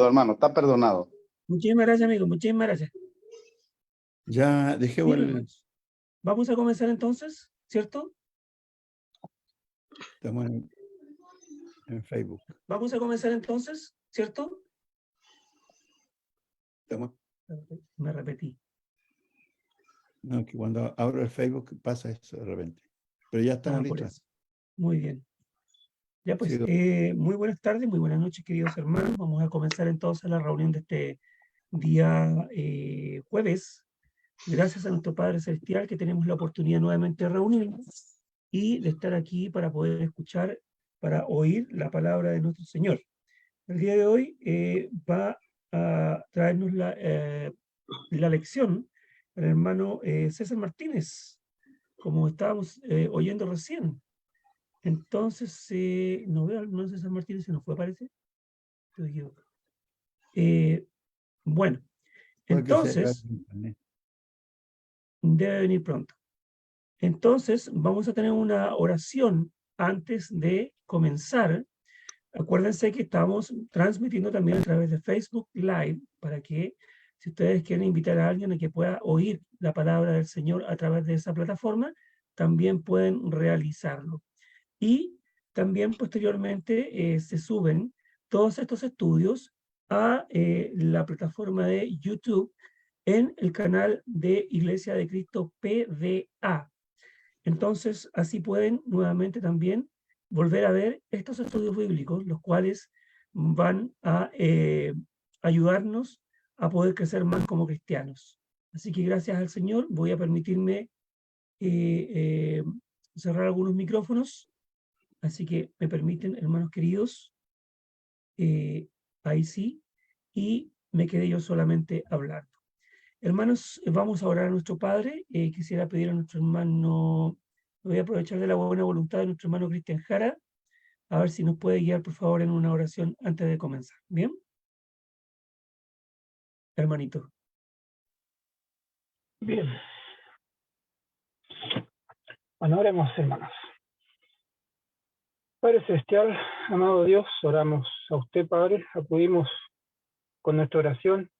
hermano, está perdonado. Muchísimas gracias, amigo, muchísimas gracias. Ya dejé Bien, el... hermanos. Vamos a comenzar entonces, ¿cierto? Estamos en Facebook. Vamos a comenzar entonces, ¿cierto? Estamos... Me repetí. No, que cuando abro el Facebook pasa eso de repente. Pero ya estamos Por listos. eso. Muy bien. Ya pues, Sí, muy buenas tardes, muy buenas noches, queridos hermanos. Vamos a comenzar entonces la reunión de este día jueves. Gracias a nuestro Padre Celestial que tenemos la oportunidad nuevamente de reunirnos y de estar aquí para poder escuchar, para oír la palabra de nuestro Señor. El día de hoy va a traernos la lección el hermano César Martínez, como estábamos oyendo recién. Entonces, no veo al hermano César Martínez, se nos fue, parece. Estoy equivocado. Bueno, puede que sea entonces, internet. debe venir pronto. Entonces, vamos a tener una oración antes de comenzar. Acuérdense que estamos transmitiendo también a través de Facebook Live para que, si ustedes quieren invitar a alguien a que pueda oír la palabra del Señor a través de esa plataforma, también pueden realizarlo. Y también posteriormente se suben todos estos estudios a la plataforma de YouTube en el canal de Iglesia de Cristo PDA. Entonces, así pueden nuevamente también volver a ver estos estudios bíblicos, los cuales van a ayudarnos a poder crecer más como cristianos. Así que gracias al Señor voy a permitirme cerrar algunos micrófonos. Así que me permiten, hermanos queridos, ahí sí, y me quedé yo solamente hablando. Hermanos, vamos a orar a nuestro Padre. Quisiera pedir a nuestro hermano, voy a aprovechar de la buena voluntad de nuestro hermano Cristian Jara, a ver si nos puede guiar, por favor, en una oración antes de comenzar. ¿Bien? Hermanito. Bien. Bueno, oremos, hermanos. Padre Celestial, amado Dios, oramos a usted, Padre, acudimos con nuestra oración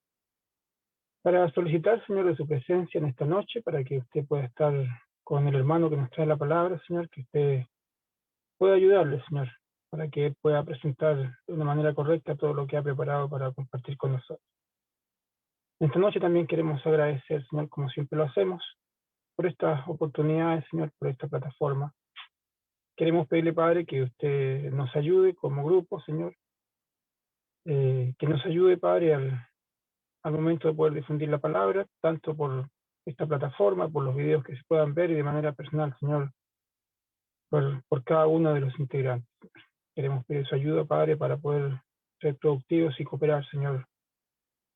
para solicitar, Señor, de su presencia en esta noche, para que usted pueda estar con el hermano que nos trae la palabra, Señor, que usted pueda ayudarle, Señor, para que él pueda presentar de una manera correcta todo lo que ha preparado para compartir con nosotros. Esta noche también queremos agradecer, Señor, como siempre lo hacemos, por estas oportunidades, Señor, por esta plataforma. Queremos pedirle, Padre, que usted nos ayude como grupo, Señor, que nos ayude, Padre, al momento de poder difundir la palabra, tanto por esta plataforma, por los videos que se puedan ver y de manera personal, Señor, por cada uno de los integrantes. Queremos pedir su ayuda, Padre, para poder ser productivos y cooperar, Señor,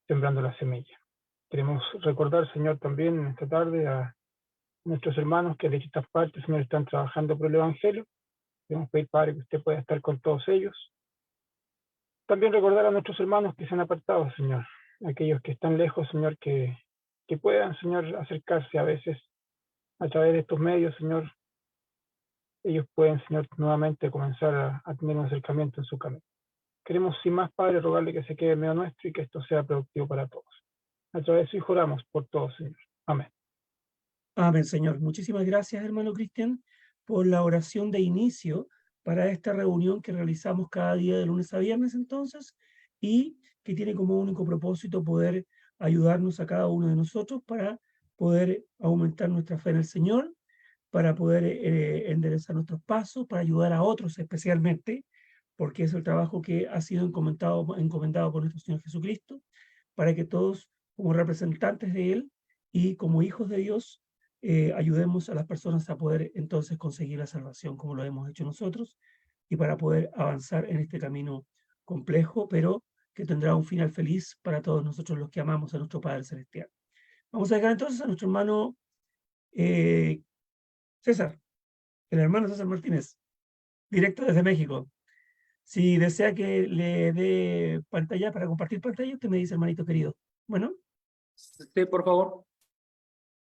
sembrando la semilla. Queremos recordar, Señor, también en esta tarde a nuestros hermanos que de distintas partes, Señor, están trabajando por el Evangelio. Queremos pedir, Padre, que usted pueda estar con todos ellos. También recordar a nuestros hermanos que se han apartado, Señor, aquellos que están lejos, Señor, que puedan, Señor, acercarse a veces a través de estos medios, Señor. Ellos pueden, Señor, nuevamente comenzar a tener un acercamiento en su camino. Queremos, sin más, Padre, rogarle que se quede en medio nuestro y que esto sea productivo para todos. A través de su Hijo oramos por todos, Señor. Amén. Amén, Señor. Muchísimas gracias, hermano Cristian, por la oración de inicio para esta reunión que realizamos cada día de lunes a viernes, entonces, y que tiene como único propósito poder ayudarnos a cada uno de nosotros para poder aumentar nuestra fe en el Señor, para poder enderezar nuestros pasos, para ayudar a otros especialmente, porque es el trabajo que ha sido encomendado por nuestro Señor Jesucristo, para que todos, como representantes de Él y como hijos de Dios, ayudemos a las personas a poder entonces conseguir la salvación como lo hemos hecho nosotros y para poder avanzar en este camino complejo, pero que tendrá un final feliz para todos nosotros los que amamos a nuestro Padre Celestial. Vamos a llegar entonces a nuestro hermano eh, César, el hermano César Martínez, directo desde México. Si desea que le dé pantalla para compartir pantalla, usted me dice, hermanito querido. Bueno, Sí, por favor,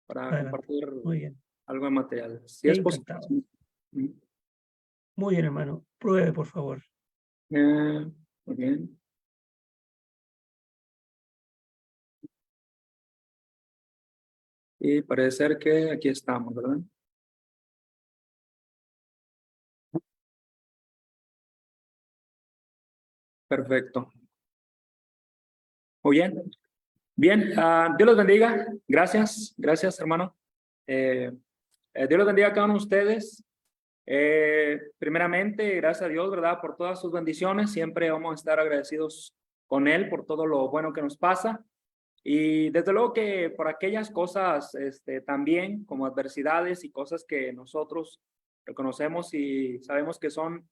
para adelante. compartir Muy bien. algo de material. Si es posible. Encantado. Sí. Muy bien, hermano. Pruebe, por favor. Muy bien. Y parece ser que aquí estamos, ¿verdad? Perfecto. Muy bien. Bien, Dios los bendiga. Gracias, gracias, hermano. Dios los bendiga a cada uno de ustedes. Primeramente, gracias a Dios, ¿verdad? Por todas sus bendiciones. Siempre vamos a estar agradecidos con Él por todo lo bueno que nos pasa. Y desde luego que por aquellas cosas también, como adversidades y cosas que nosotros reconocemos y sabemos que son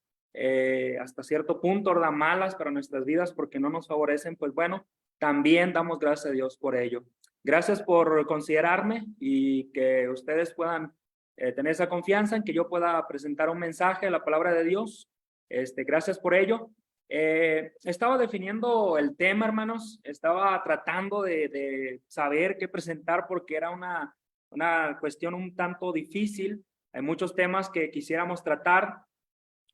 hasta cierto punto, ¿verdad? Malas para nuestras vidas porque no nos favorecen, pues bueno, también damos gracias a Dios por ello. Gracias por considerarme y que ustedes puedan tener esa confianza en que yo pueda presentar un mensaje de la palabra de Dios. Gracias por ello. Estaba definiendo el tema, hermanos. Estaba tratando de saber qué presentar porque era una cuestión un tanto difícil. Hay muchos temas que quisiéramos tratar,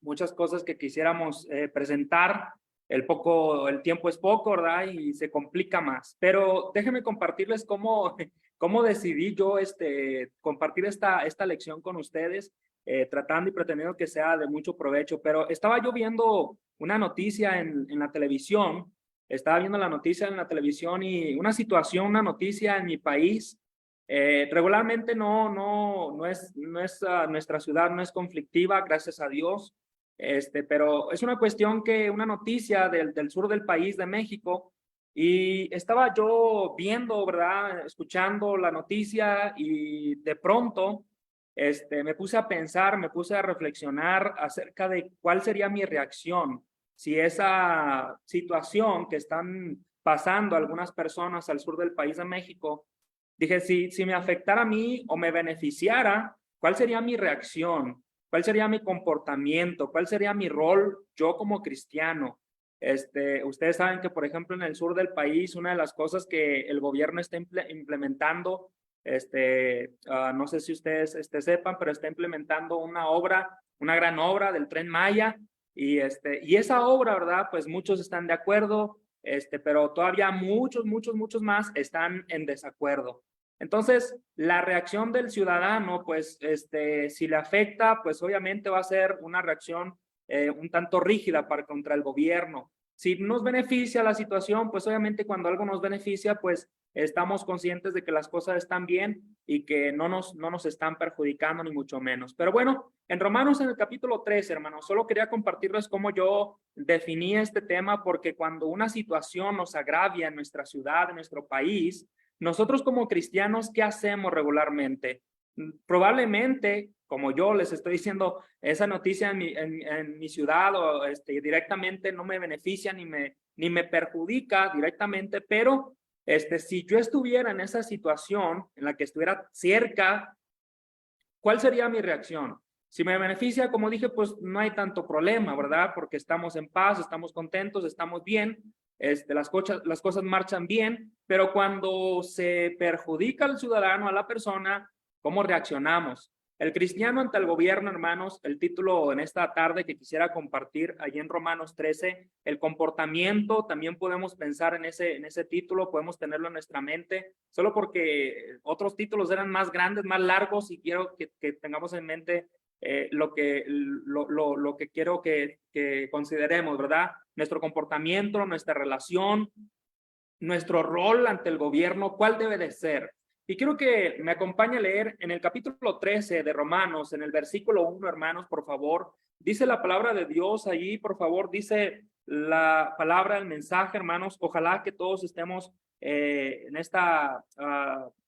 muchas cosas que quisiéramos presentar. El tiempo es poco, ¿verdad? Y se complica más. Pero déjenme compartirles cómo decidí yo compartir esta lección con ustedes, tratando y pretendiendo que sea de mucho provecho. Pero estaba yo viendo una noticia en la televisión, estaba viendo la noticia en la televisión y una situación, una noticia en mi país. Regularmente no es nuestra ciudad no es conflictiva, gracias a Dios. Pero es una cuestión una noticia del sur del país de México, y estaba yo viendo, ¿verdad? Escuchando la noticia y de pronto me puse a pensar, me puse a reflexionar acerca de cuál sería mi reacción si esa situación que están pasando algunas personas al sur del país de México, dije, si me afectara a mí o me beneficiara, ¿cuál sería mi reacción? ¿Cuál sería mi comportamiento? ¿Cuál sería mi rol yo como cristiano? Ustedes saben que, por ejemplo, en el sur del país, una de las cosas que el gobierno está implementando, no sé si ustedes sepan, pero está implementando una gran obra del Tren Maya, y esa obra, ¿verdad? Pues muchos están de acuerdo, pero todavía muchos más están en desacuerdo. Entonces, la reacción del ciudadano, pues, si le afecta, pues obviamente va a ser una reacción un tanto rígida contra el gobierno. Si nos beneficia la situación, pues obviamente cuando algo nos beneficia, pues estamos conscientes de que las cosas están bien y que no nos están perjudicando, ni mucho menos. Pero bueno, en Romanos, en el capítulo 13, hermanos, solo quería compartirles cómo yo definí este tema, porque cuando una situación nos agravia en nuestra ciudad, en nuestro país, nosotros como cristianos, ¿qué hacemos regularmente? Probablemente, como yo les estoy diciendo, esa noticia en mi ciudad o directamente no me beneficia ni me perjudica directamente, pero si yo estuviera en esa situación en la que estuviera cerca, ¿cuál sería mi reacción? Si me beneficia, como dije, pues no hay tanto problema, ¿verdad? Porque estamos en paz, estamos contentos, estamos bien, las cosas marchan bien, pero cuando se perjudica al ciudadano, a la persona, ¿cómo reaccionamos? El cristiano ante el gobierno, hermanos, el título en esta tarde que quisiera compartir allí en Romanos 13, el comportamiento, también podemos pensar en ese título, podemos tenerlo en nuestra mente, solo porque otros títulos eran más grandes, más largos, y quiero que tengamos en mente lo que quiero que consideremos, ¿verdad? Nuestro comportamiento, nuestra relación, nuestro rol ante el gobierno, ¿cuál debe de ser? Y quiero que me acompañe a leer en el capítulo 13 de Romanos, en el versículo 1, hermanos, por favor. Dice la palabra de Dios allí, por favor, dice la palabra, el mensaje, hermanos. Ojalá que todos estemos en esta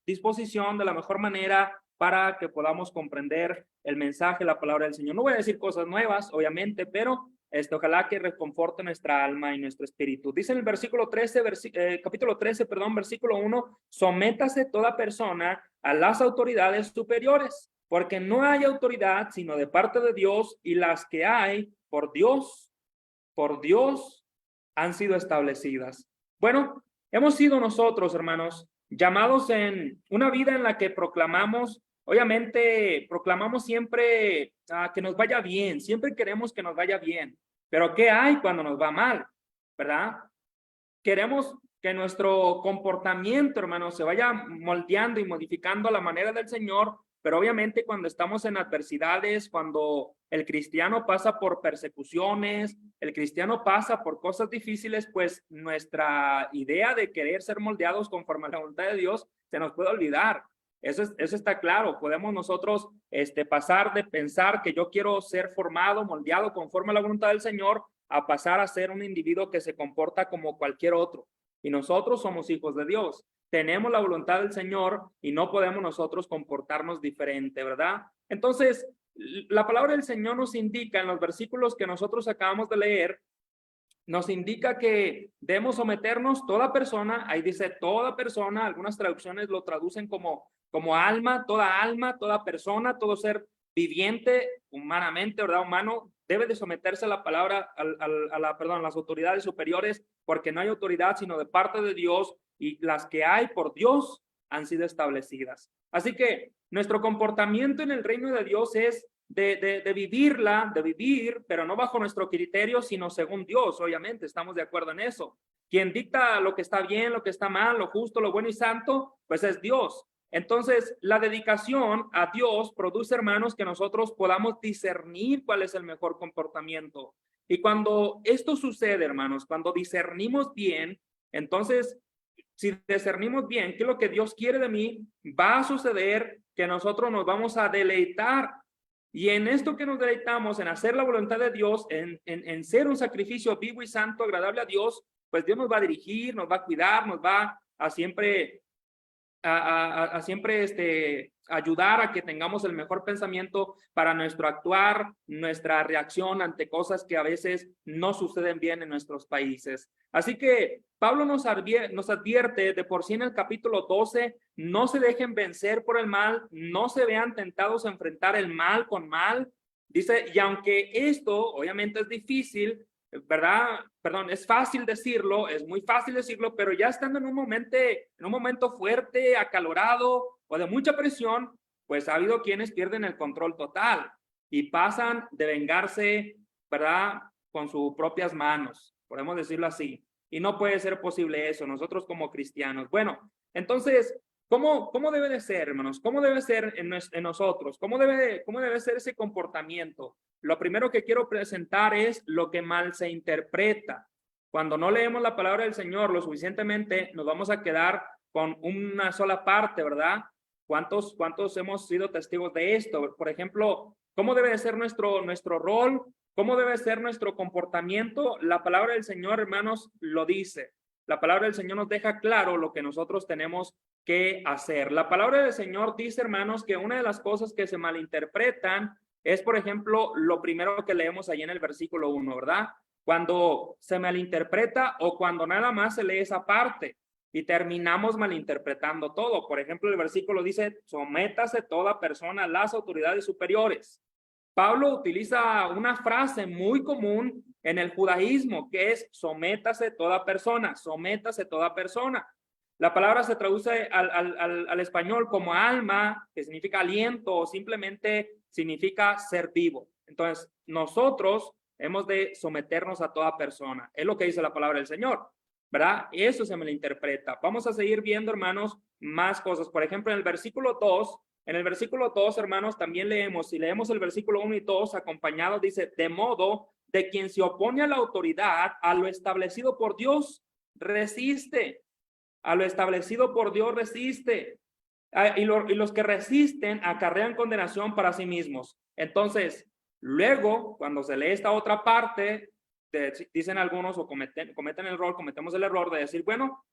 disposición de la mejor manera para que podamos comprender el mensaje, la palabra del Señor. No voy a decir cosas nuevas, obviamente, pero ojalá que reconforte nuestra alma y nuestro espíritu. Dice en el versículo 13, capítulo 13, perdón, versículo 1, sométase toda persona a las autoridades superiores, porque no hay autoridad sino de parte de Dios, y las que hay por Dios han sido establecidas. Bueno, hemos sido nosotros, hermanos, llamados en una vida en la que proclamamos, obviamente proclamamos siempre que nos vaya bien, siempre queremos que nos vaya bien, pero ¿qué hay cuando nos va mal? ¿Verdad? queremos que nuestro comportamiento, hermanos, se vaya moldeando y modificando a la manera del Señor, pero obviamente cuando estamos en adversidades, cuando el cristiano pasa por persecuciones, el cristiano pasa por cosas difíciles, pues nuestra idea de querer ser moldeados conforme a la voluntad de Dios se nos puede olvidar. Eso está claro. Podemos nosotros pasar de pensar que yo quiero ser formado, moldeado conforme a la voluntad del Señor, a pasar a ser un individuo que se comporta como cualquier otro. Y nosotros somos hijos de Dios. Tenemos la voluntad del Señor y no podemos nosotros comportarnos diferente, ¿verdad? Entonces, la palabra del Señor nos indica en los versículos que nosotros acabamos de leer, nos indica que debemos someternos toda persona, ahí dice toda persona, algunas traducciones lo traducen como alma, toda persona, todo ser viviente, humanamente, ¿verdad? Humano, debe de someterse a la palabra, a las autoridades superiores, porque no hay autoridad sino de parte de Dios, y las que hay por Dios han sido establecidas. Así que nuestro comportamiento en el reino de Dios es de vivir, pero no bajo nuestro criterio, sino según Dios. Obviamente, estamos de acuerdo en eso. Quien dicta lo que está bien, lo que está mal, lo justo, lo bueno y santo, pues es Dios. Entonces, la dedicación a Dios produce, hermanos, que nosotros podamos discernir cuál es el mejor comportamiento. Y cuando esto sucede, hermanos, cuando discernimos bien, entonces, si discernimos bien qué es lo que Dios quiere de mí, va a suceder que nosotros nos vamos a deleitar. Y en esto que nos deleitamos, en hacer la voluntad de Dios, en ser un sacrificio vivo y santo, agradable a Dios, pues Dios nos va a dirigir, nos va a cuidar, nos va a siempre ayudar a que tengamos el mejor pensamiento para nuestro actuar, nuestra reacción ante cosas que a veces no suceden bien en nuestros países. Así que Pablo nos advierte de por sí en el capítulo 12, no se dejen vencer por el mal, no se vean tentados a enfrentar el mal con mal. Dice, y aunque esto obviamente es difícil, ¿verdad? Perdón, es fácil decirlo, es muy fácil decirlo, pero ya estando en un momento fuerte, acalorado o de mucha presión, pues ha habido quienes pierden el control total y pasan de vengarse, ¿verdad? Con sus propias manos, podemos decirlo así. Y no puede ser posible eso, nosotros como cristianos. Bueno, entonces, ¿cómo debe de ser, hermanos? ¿Cómo debe ser en nosotros? ¿Cómo debe ser ese comportamiento? Lo primero que quiero presentar es lo que mal se interpreta. Cuando no leemos la palabra del Señor lo suficientemente, nos vamos a quedar con una sola parte, ¿verdad? ¿Cuántos hemos sido testigos de esto? Por ejemplo, ¿cómo debe ser nuestro rol? ¿Cómo debe ser nuestro comportamiento? La palabra del Señor, hermanos, lo dice. La palabra del Señor nos deja claro lo que nosotros tenemos que hacer. La palabra del Señor dice, hermanos, que una de las cosas que se malinterpretan es, por ejemplo, lo primero que leemos ahí en el versículo 1, ¿verdad? Cuando se malinterpreta o cuando nada más se lee esa parte y terminamos malinterpretando todo. Por ejemplo, el versículo dice, sométase toda persona a las autoridades superiores. Pablo utiliza una frase muy común en el judaísmo que es sométase toda persona, sométase toda persona. La palabra se traduce al español como alma, que significa aliento, o simplemente significa ser vivo. Entonces, nosotros hemos de someternos a toda persona. Es lo que dice la palabra del Señor, ¿verdad? Eso se me lo interpreta. Vamos a seguir viendo, hermanos, más cosas. Por ejemplo, en el versículo 2, hermanos, también leemos, si leemos el versículo 1 y 2 acompañados, dice, de modo de quien se opone a la autoridad, a lo establecido por Dios, resiste. A lo establecido por Dios resiste. Y los que resisten acarrean condenación para sí mismos. Entonces, luego, cuando se lee esta otra parte, dicen algunos o cometemos el error de decir, bueno,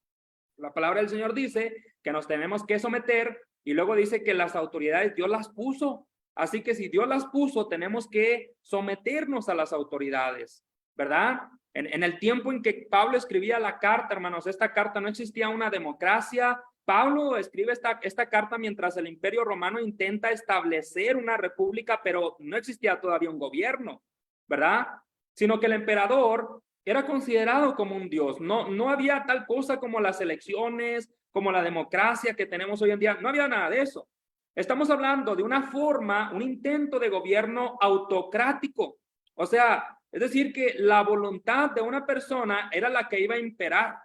la palabra del Señor dice que nos tenemos que someter y luego dice que las autoridades Dios las puso. Así que si Dios las puso, tenemos que someternos a las autoridades, ¿verdad? En el tiempo en que Pablo escribía la carta, hermanos, esta carta no existía una democracia. Pablo escribe esta carta mientras el Imperio Romano intenta establecer una república, pero no existía todavía un gobierno, ¿verdad? Sino que el emperador era considerado como un dios. No había tal cosa como las elecciones, como la democracia que tenemos hoy en día. No había nada de eso. Estamos hablando de una forma, un intento de gobierno autocrático. O sea, es decir, que la voluntad de una persona era la que iba a imperar.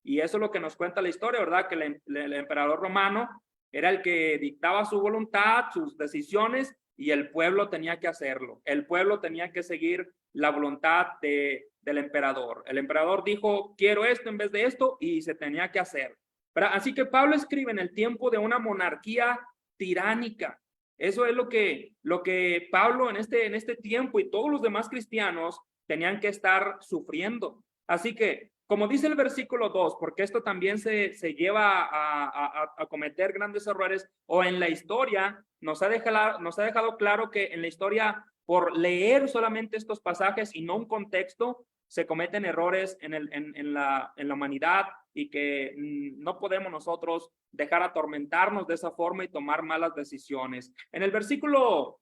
Y eso es lo que nos cuenta la historia, ¿verdad? Que el emperador romano era el que dictaba su voluntad, sus decisiones, y el pueblo tenía que hacerlo. El pueblo tenía que seguir la voluntad del emperador. El emperador dijo, quiero esto en vez de esto, y se tenía que hacer. ¿Verdad? Así que Pablo escribe en el tiempo de una monarquía tiránica. Eso es lo que Pablo en este tiempo y todos los demás cristianos tenían que estar sufriendo. Así que, como dice el versículo 2, porque esto también se lleva a cometer grandes errores, o en la historia nos ha dejado claro que en la historia, por leer solamente estos pasajes y no un contexto, se cometen errores en la humanidad, y que no podemos nosotros dejar atormentarnos de esa forma y tomar malas decisiones. En el versículo,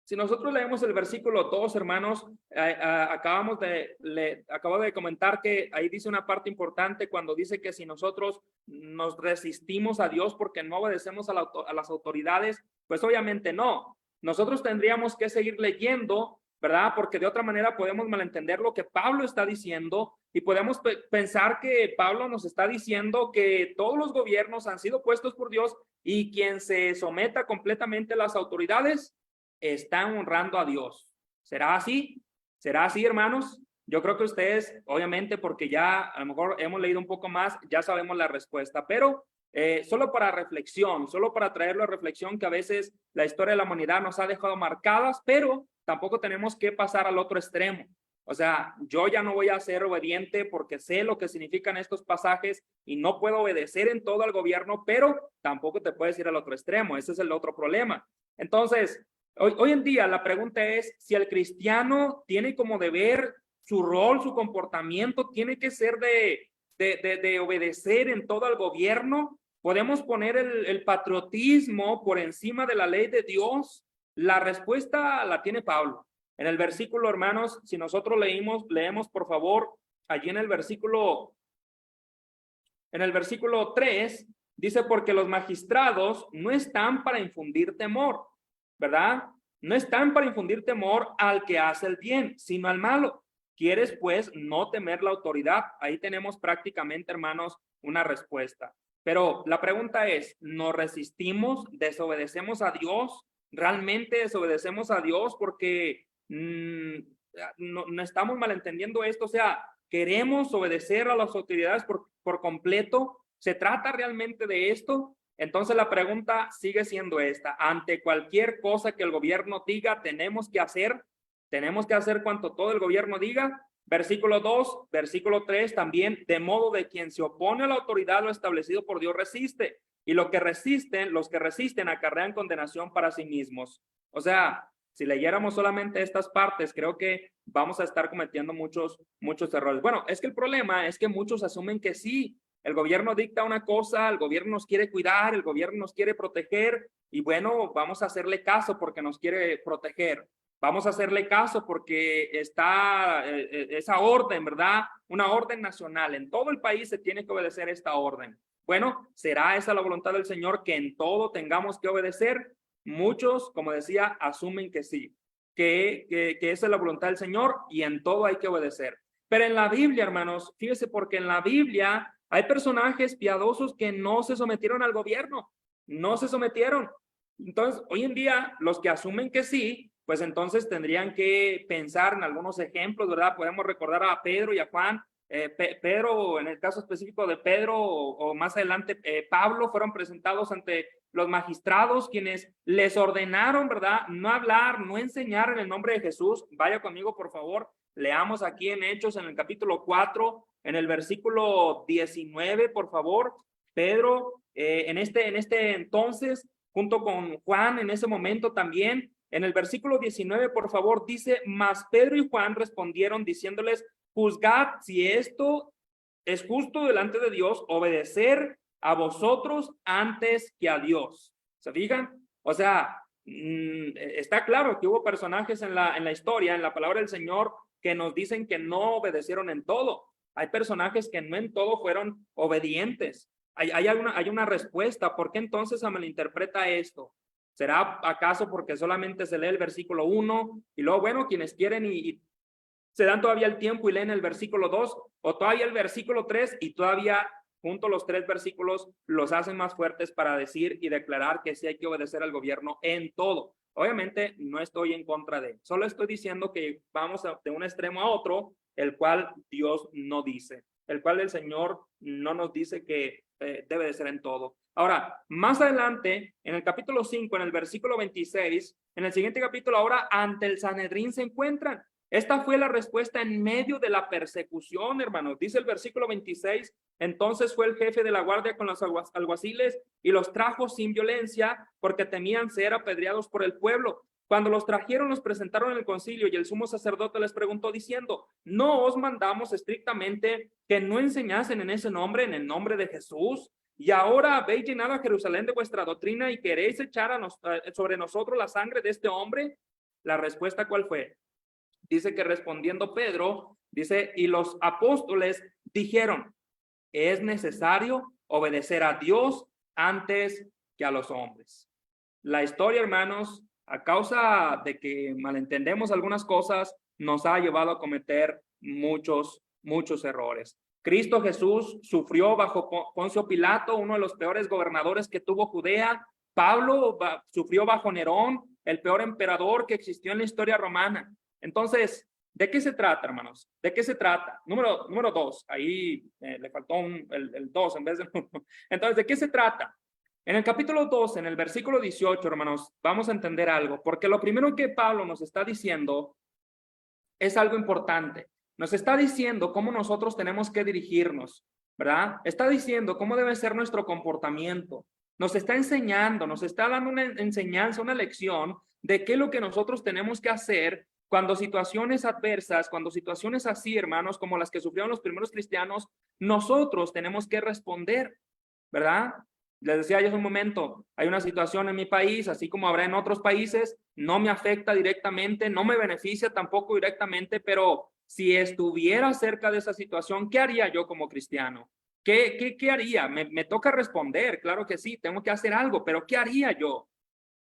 si nosotros leemos el versículo 2, hermanos, acabo de comentar que ahí dice una parte importante cuando dice que si nosotros nos resistimos a Dios porque no obedecemos a las autoridades, pues obviamente no. Nosotros tendríamos que seguir leyendo, ¿verdad? Porque de otra manera podemos malentender lo que Pablo está diciendo, y podemos pensar que Pablo nos está diciendo que todos los gobiernos han sido puestos por Dios, y quien se someta completamente a las autoridades está honrando a Dios. ¿Será así? ¿Será así, hermanos? Yo creo que ustedes, obviamente, porque ya a lo mejor hemos leído un poco más, ya sabemos la respuesta, pero solo para reflexión, solo para traerlo a reflexión, que a veces la historia de la humanidad nos ha dejado marcadas, pero tampoco tenemos que pasar al otro extremo. O sea, yo ya no voy a ser obediente porque sé lo que significan estos pasajes y no puedo obedecer en todo al gobierno, pero tampoco te puedes ir al otro extremo. Ese es el otro problema. Entonces, hoy en día la pregunta es si el cristiano tiene como deber, su rol, su comportamiento tiene que ser de obedecer en todo al gobierno. ¿Podemos poner el patriotismo por encima de la ley de Dios? La respuesta la tiene Pablo. En el versículo, hermanos, si nosotros leemos por favor, allí en el versículo 3, dice, porque los magistrados no están para infundir temor, ¿verdad? No están para infundir temor al que hace el bien, sino al malo. ¿Quieres, pues, no temer la autoridad? Ahí tenemos prácticamente, hermanos, una respuesta. Pero la pregunta es, ¿nos resistimos? ¿Desobedecemos a Dios? ¿Realmente desobedecemos a Dios? Porque no estamos malentendiendo esto. O sea, ¿queremos obedecer a las autoridades por completo? ¿Se trata realmente de esto? Entonces la pregunta sigue siendo esta. Ante cualquier cosa que el gobierno diga, tenemos que hacer cuanto todo el gobierno diga. Versículo 2, versículo 3 también, de modo de quien se opone a la autoridad lo establecido por Dios resiste, y los que resisten acarrean condenación para sí mismos. O sea, si leyéramos solamente estas partes, creo que vamos a estar cometiendo muchos errores. Bueno, es que el problema es que muchos asumen que sí, el gobierno dicta una cosa, el gobierno nos quiere cuidar, el gobierno nos quiere proteger, y bueno, vamos a hacerle caso porque nos quiere proteger. Vamos a hacerle caso porque está esa orden, ¿verdad? Una orden nacional. En todo el país se tiene que obedecer esta orden. Bueno, ¿será esa la voluntad del Señor, que en todo tengamos que obedecer? Muchos, como decía, asumen que sí, que esa es la voluntad del Señor y en todo hay que obedecer. Pero en la Biblia, hermanos, fíjese, porque en la Biblia hay personajes piadosos que no se sometieron al gobierno, no se sometieron. Entonces, hoy en día, los que asumen que sí, pues entonces tendrían que pensar en algunos ejemplos, ¿verdad? Podemos recordar a Pedro y a Juan. Pedro, en el caso específico de Pedro, o más adelante Pablo, fueron presentados ante los magistrados, quienes les ordenaron, ¿verdad?, no hablar, no enseñar en el nombre de Jesús. Vaya conmigo, por favor, leamos aquí en Hechos, en el capítulo 4, en el versículo 19, por favor. Pedro, en este entonces, junto con Juan, en ese momento también, en el versículo 19, por favor, dice, mas Pedro y Juan respondieron diciéndoles, juzgad si esto es justo delante de Dios, obedecer a vosotros antes que a Dios. ¿Se fijan? O sea, está claro que hubo personajes en la historia, en la palabra del Señor, que nos dicen que no obedecieron en todo. Hay personajes que no en todo fueron obedientes. Hay una respuesta. ¿Por qué entonces se malinterpreta esto? ¿Será acaso porque solamente se lee el versículo 1 y luego, bueno, quienes quieren y se dan todavía el tiempo y leen el versículo 2 o todavía el versículo 3 y todavía junto los 3 versículos los hacen más fuertes para decir y declarar que sí hay que obedecer al gobierno en todo. Obviamente no estoy en contra de, solo estoy diciendo que vamos de un extremo a otro, el cual Dios no dice, el cual el Señor no nos dice que debe de ser en todo. Ahora, más adelante, en el capítulo 5, en el versículo 26, en el siguiente capítulo, ahora ante el Sanedrín se encuentran. Esta fue la respuesta en medio de la persecución, hermanos. Dice el versículo 26, entonces fue el jefe de la guardia con los alguaciles y los trajo sin violencia porque temían ser apedreados por el pueblo. Cuando los trajeron, los presentaron en el concilio y el sumo sacerdote les preguntó diciendo, ¿no os mandamos estrictamente que no enseñasen en ese nombre, en el nombre de Jesús? Y ahora habéis llenado a Jerusalén de vuestra doctrina y queréis echar sobre nosotros la sangre de este hombre. La respuesta, ¿cuál fue? Dice que respondiendo Pedro, dice, y los apóstoles dijeron, es necesario obedecer a Dios antes que a los hombres. La historia, hermanos, a causa de que malentendemos algunas cosas, nos ha llevado a cometer muchos errores. Cristo Jesús sufrió bajo Poncio Pilato, uno de los peores gobernadores que tuvo Judea. Pablo sufrió bajo Nerón, el peor emperador que existió en la historia romana. Entonces, ¿de qué se trata, hermanos? ¿De qué se trata? Número 2, ahí le faltó el 2 en vez del 1. Entonces, ¿de qué se trata? En el capítulo 2, en el versículo 18, hermanos, vamos a entender algo, porque lo primero que Pablo nos está diciendo es algo importante. Nos está diciendo cómo nosotros tenemos que dirigirnos, ¿verdad? Está diciendo cómo debe ser nuestro comportamiento. Nos está enseñando, nos está dando una enseñanza, una lección de qué es lo que nosotros tenemos que hacer cuando situaciones adversas, cuando situaciones así, hermanos, como las que sufrieron los primeros cristianos, nosotros tenemos que responder, ¿verdad? Les decía yo hace un momento, hay una situación en mi país, así como habrá en otros países, no me afecta directamente, no me beneficia tampoco directamente, pero si estuviera cerca de esa situación, ¿qué haría yo como cristiano? ¿Qué haría? Me toca responder, claro que sí, tengo que hacer algo, pero ¿qué haría yo?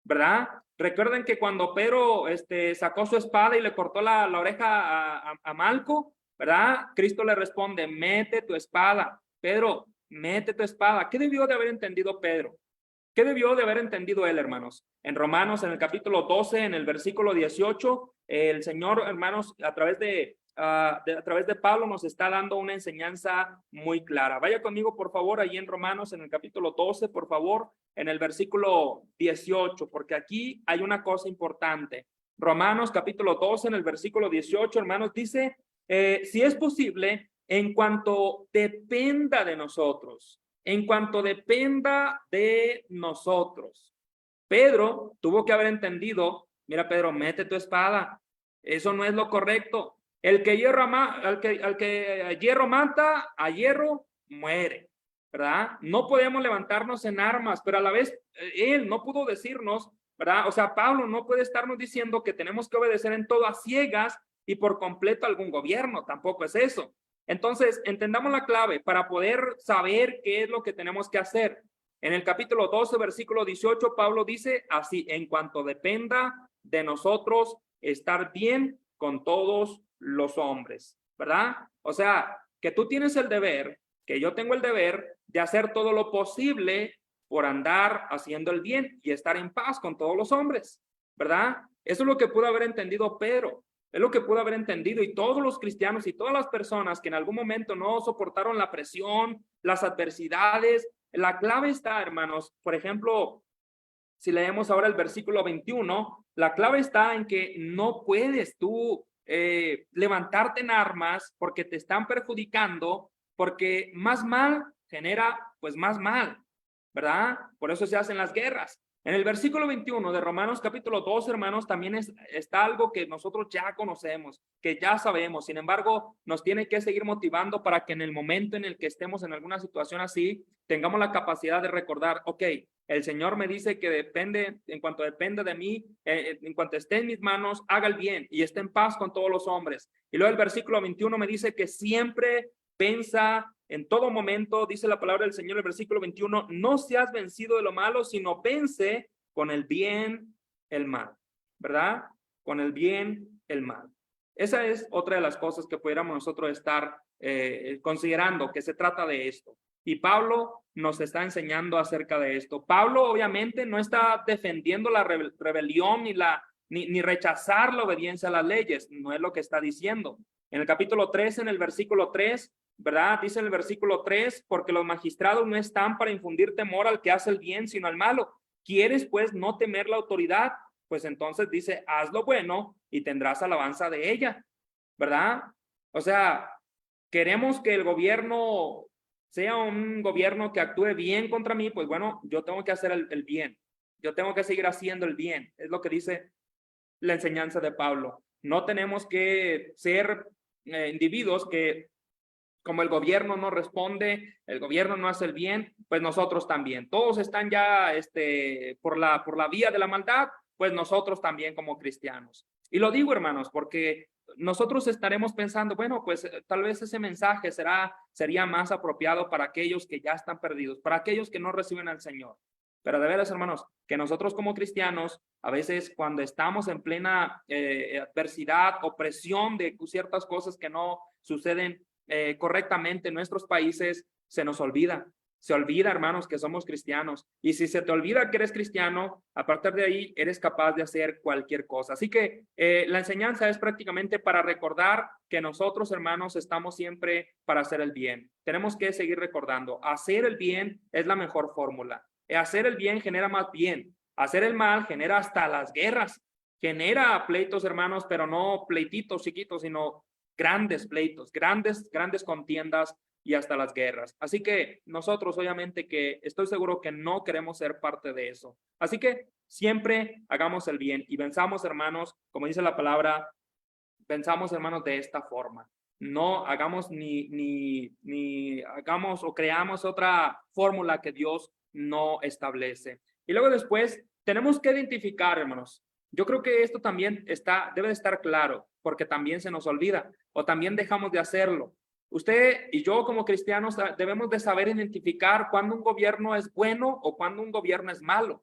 ¿Verdad? Recuerden que cuando Pedro sacó su espada y le cortó la oreja a Malco, ¿verdad? Cristo le responde, mete tu espada. Pedro, mete tu espada. ¿Qué debió de haber entendido Pedro? ¿Qué debió de haber entendido él, hermanos? En Romanos, en el capítulo 12, en el versículo 18, el Señor, hermanos, a través de Pablo nos está dando una enseñanza muy clara. Vaya conmigo, por favor, ahí en Romanos, en el capítulo 12, por favor, en el versículo 18, porque aquí hay una cosa importante. Romanos, capítulo 12, en el versículo 18, hermanos, dice, si es posible, en cuanto dependa de nosotros, en cuanto dependa de nosotros. Pedro tuvo que haber entendido, mira, Pedro, mete tu espada, eso no es lo correcto. El que hierro mata, a hierro muere, ¿verdad? No podemos levantarnos en armas, pero a la vez él no pudo decirnos, ¿verdad? O sea, Pablo no puede estarnos diciendo que tenemos que obedecer en todo a ciegas y por completo a algún gobierno, tampoco es eso. Entonces, entendamos la clave para poder saber qué es lo que tenemos que hacer. En el capítulo 12, versículo 18, Pablo dice así, en cuanto dependa de nosotros estar bien con todos los hombres, ¿verdad? O sea, que tú tienes el deber, que yo tengo el deber de hacer todo lo posible por andar haciendo el bien y estar en paz con todos los hombres, ¿verdad? Eso es lo que pudo haber entendido Pedro, es lo que pudo haber entendido y todos los cristianos y todas las personas que en algún momento no soportaron la presión, las adversidades. La clave está, hermanos, por ejemplo, si leemos ahora el versículo 21, la clave está en que no puedes tú levantarte en armas porque te están perjudicando, porque más mal genera pues más mal, ¿verdad? Por eso se hacen las guerras. En el versículo 21 de Romanos capítulo 2, hermanos, también está algo que nosotros ya conocemos, que ya sabemos. Sin embargo, nos tiene que seguir motivando para que en el momento en el que estemos en alguna situación así, tengamos la capacidad de recordar, ok, el Señor me dice que depende, en cuanto dependa de mí, en cuanto esté en mis manos, haga el bien y esté en paz con todos los hombres. Y luego el versículo 21 me dice que siempre pensa en todo momento, dice la palabra del Señor, el versículo 21, no seas vencido de lo malo, sino vence con el bien el mal, ¿verdad? Con el bien el mal. Esa es otra de las cosas que pudiéramos nosotros estar considerando, que se trata de esto. Y Pablo nos está enseñando acerca de esto. Pablo obviamente no está defendiendo la rebelión ni rechazar la obediencia a las leyes, no es lo que está diciendo. En el capítulo 3, en el versículo 3, ¿verdad? Dice en el versículo 3, porque los magistrados no están para infundir temor al que hace el bien, sino al malo. ¿Quieres pues no temer la autoridad? Pues entonces dice, haz lo bueno y tendrás alabanza de ella, ¿verdad? O sea, queremos que el gobierno sea un gobierno que actúe bien contra mí, pues bueno, yo tengo que hacer el bien. Yo tengo que seguir haciendo el bien. Es lo que dice la enseñanza de Pablo. No tenemos que ser individuos que, como el gobierno no responde, el gobierno no hace el bien, pues nosotros también. Todos están ya por la vía de la maldad, pues nosotros también como cristianos. Y lo digo, hermanos, porque nosotros estaremos pensando, bueno, pues tal vez ese mensaje sería más apropiado para aquellos que ya están perdidos, para aquellos que no reciben al Señor. Pero de veras, hermanos, que nosotros como cristianos, a veces cuando estamos en plena adversidad, opresión de ciertas cosas que no suceden correctamente en nuestros países, se nos olvida. Se olvida, hermanos, que somos cristianos. Y si se te olvida que eres cristiano, a partir de ahí eres capaz de hacer cualquier cosa. Así que la enseñanza es prácticamente para recordar que nosotros, hermanos, estamos siempre para hacer el bien. Tenemos que seguir recordando. Hacer el bien es la mejor fórmula. Hacer el bien genera más bien. Hacer el mal genera hasta las guerras. Genera pleitos, hermanos, pero no pleititos chiquitos, sino grandes pleitos, grandes contiendas y hasta las guerras. Así que nosotros, obviamente, que estoy seguro que no queremos ser parte de eso. Así que siempre hagamos el bien y venzamos, hermanos, como dice la palabra, venzamos, hermanos, de esta forma. No hagamos ni hagamos o creamos otra fórmula que Dios no establece. Y luego después tenemos que identificar, hermanos. Yo creo que esto también debe de estar claro, porque también se nos olvida o también dejamos de hacerlo. Usted y yo como cristianos debemos de saber identificar cuándo un gobierno es bueno o cuándo un gobierno es malo.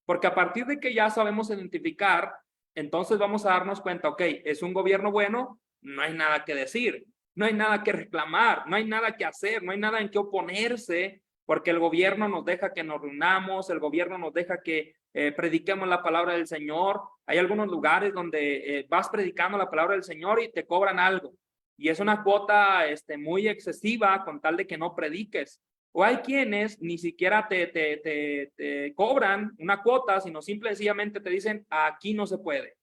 Porque a partir de que ya sabemos identificar, entonces vamos a darnos cuenta, ok, es un gobierno bueno, no hay nada que decir, no hay nada que reclamar, no hay nada que hacer, no hay nada en que oponerse, porque el gobierno nos deja que nos reunamos, el gobierno nos deja que prediquemos la palabra del Señor. Hay algunos lugares donde vas predicando la palabra del Señor y te cobran algo. Y es una cuota muy excesiva con tal de que no prediques. O hay quienes ni siquiera te cobran una cuota, sino simple y sencillamente te dicen, aquí no se puede,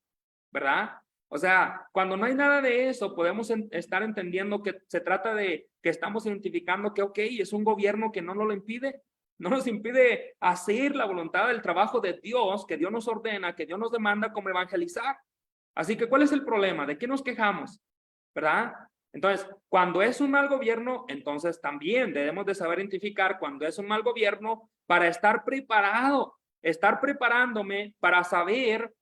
¿verdad? O sea, cuando no hay nada de eso, podemos estar entendiendo que se trata de que estamos identificando que, ok, es un gobierno que no nos lo impide, no nos impide hacer la voluntad del trabajo de Dios, que Dios nos ordena, que Dios nos demanda como evangelizar. Así que, ¿cuál es el problema? ¿De qué nos quejamos? ¿Verdad? Entonces, cuando es un mal gobierno, entonces también debemos de saber identificar cuando es un mal gobierno para estar preparado, estar preparándome para saber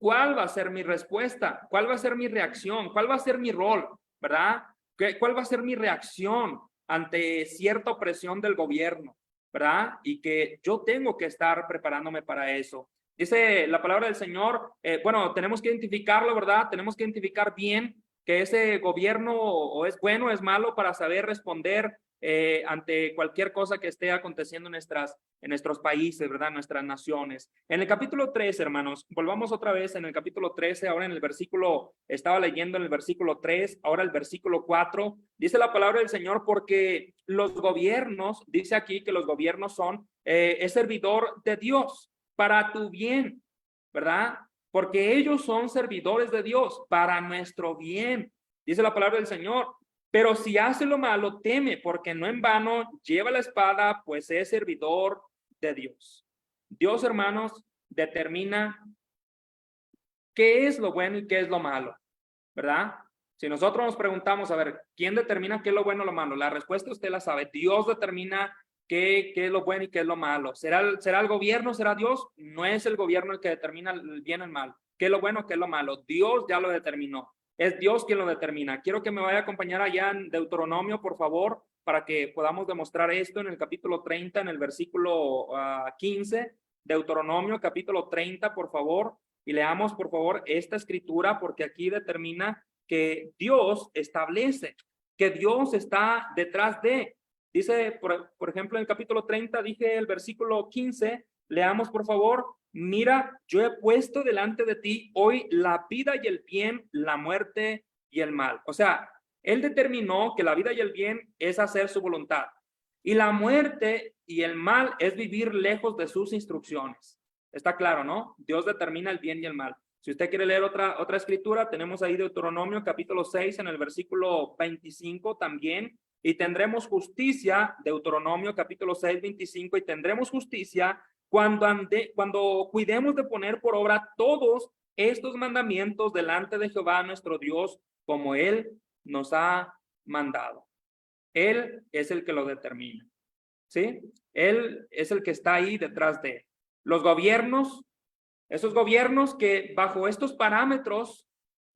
cuál va a ser mi respuesta, cuál va a ser mi reacción, cuál va a ser mi rol, ¿verdad? ¿Cuál va a ser mi reacción ante cierta opresión del gobierno, ¿verdad? Y que yo tengo que estar preparándome para eso. Dice la palabra del Señor, bueno, tenemos que identificarlo, ¿verdad? Tenemos que identificar bien que ese gobierno o es bueno o es malo para saber responder ante cualquier cosa que esté aconteciendo en nuestros países, ¿verdad? Nuestras naciones. En el capítulo 13, hermanos, volvamos otra vez en el capítulo 13, ahora en el versículo, estaba leyendo en el versículo 3, ahora el versículo 4, dice la palabra del Señor, porque los gobiernos, dice aquí que los gobiernos es servidor de Dios para tu bien, ¿verdad? Porque ellos son servidores de Dios para nuestro bien, dice la palabra del Señor. Pero si hace lo malo, teme, porque no en vano lleva la espada, pues es servidor de Dios. Dios, hermanos, determina qué es lo bueno y qué es lo malo, ¿verdad? Si nosotros nos preguntamos, a ver, ¿quién determina qué es lo bueno o lo malo? La respuesta usted la sabe. Dios determina qué es lo bueno y qué es lo malo. ¿Será el gobierno? ¿Será Dios? No es el gobierno el que determina el bien o el mal. ¿Qué es lo bueno? ¿Qué es lo malo? Dios ya lo determinó. Es Dios quien lo determina. Quiero que me vaya a acompañar allá en Deuteronomio, por favor, para que podamos demostrar esto en el capítulo 30, en el versículo 15. Deuteronomio, capítulo 30, por favor. y leamos por favor esta escritura, porque aquí determina que Dios establece, que Dios está detrás de. Dice, por ejemplo, en el capítulo 30, dije el versículo 15, leamos por favor: mira, yo he puesto delante de ti hoy la vida y el bien, la muerte y el mal. O sea, Él determinó que la vida y el bien es hacer su voluntad, y la muerte y el mal es vivir lejos de sus instrucciones. Está claro, ¿no? Dios determina el bien y el mal. Si usted quiere leer otra escritura, tenemos ahí Deuteronomio capítulo 6 en el versículo 25 también. Y tendremos justicia, Deuteronomio capítulo 6, 25, y tendremos justicia cuando cuidemos de poner por obra todos estos mandamientos delante de Jehová nuestro Dios, como Él nos ha mandado. Él es el que lo determina, ¿sí? Él es el que está ahí detrás de él. Los gobiernos, esos gobiernos que bajo estos parámetros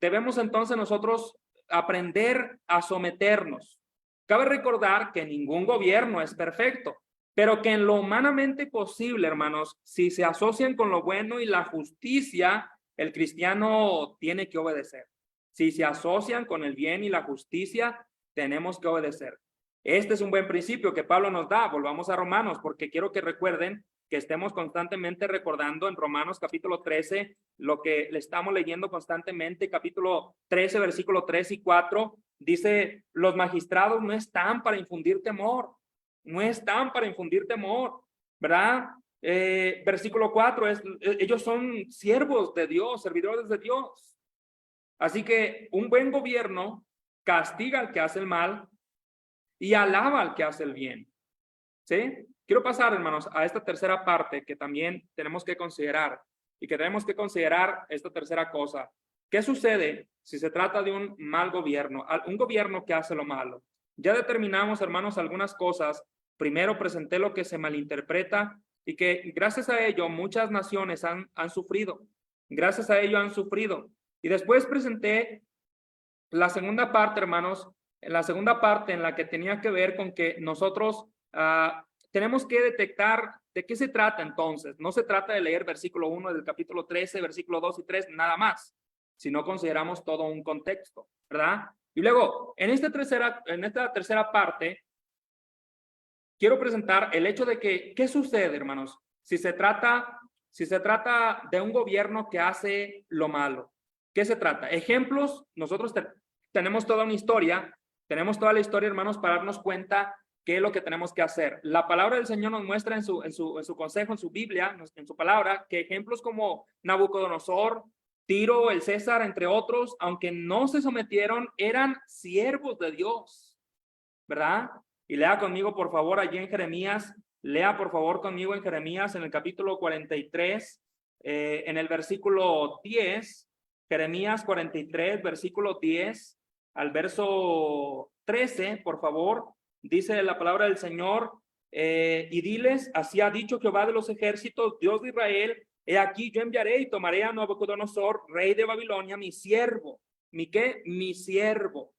debemos entonces nosotros aprender a someternos. Cabe recordar que ningún gobierno es perfecto, pero que en lo humanamente posible, hermanos, si se asocian con lo bueno y la justicia, el cristiano tiene que obedecer. Si se asocian con el bien y la justicia, tenemos que obedecer. Este es un buen principio que Pablo nos da. Volvamos a Romanos, porque quiero que recuerden que estemos constantemente recordando en Romanos capítulo 13, lo que le estamos leyendo constantemente, capítulo 13, versículo 3 y 4, dice: los magistrados no están para infundir temor, no están para infundir temor, ¿verdad? Versículo 4 es: ellos son siervos de Dios, servidores de Dios. Así que un buen gobierno castiga al que hace el mal y alaba al que hace el bien, ¿sí? Quiero pasar, hermanos, a esta tercera parte que también tenemos que considerar, y que tenemos que considerar esta tercera cosa. ¿Qué sucede si se trata de un mal gobierno, un gobierno que hace lo malo? Ya determinamos, hermanos, algunas cosas. Primero presenté lo que se malinterpreta y que gracias a ello muchas naciones han sufrido. Gracias a ello han sufrido. Y después presenté la segunda parte, hermanos, la segunda parte en la que tenía que ver con que nosotros tenemos que detectar de qué se trata entonces. No se trata de leer versículo 1 del capítulo 13, versículo 2 y 3, nada más, si no consideramos todo un contexto, ¿verdad? Y luego, en esta tercera parte, quiero presentar el hecho de que, ¿qué sucede, hermanos? Si se trata de un gobierno que hace lo malo. ¿Qué se trata? Ejemplos, nosotros tenemos toda una historia, tenemos toda la historia, hermanos, para darnos cuenta qué es lo que tenemos que hacer. La palabra del Señor nos muestra en su consejo, en su Biblia, en su palabra, que ejemplos como Nabucodonosor, Tiro, el César, entre otros, aunque no se sometieron, eran siervos de Dios, ¿verdad? Y lea conmigo, por favor, allí en Jeremías, lea por favor conmigo en Jeremías, en el capítulo 43, en el versículo 10, Jeremías 43, versículo 10 al verso 13, por favor. Dice la palabra del Señor: y diles, así ha dicho Jehová de los ejércitos, Dios de Israel, he aquí yo enviaré y tomaré a Nabucodonosor, rey de Babilonia, mi siervo. ¿Mi qué? Mi siervo,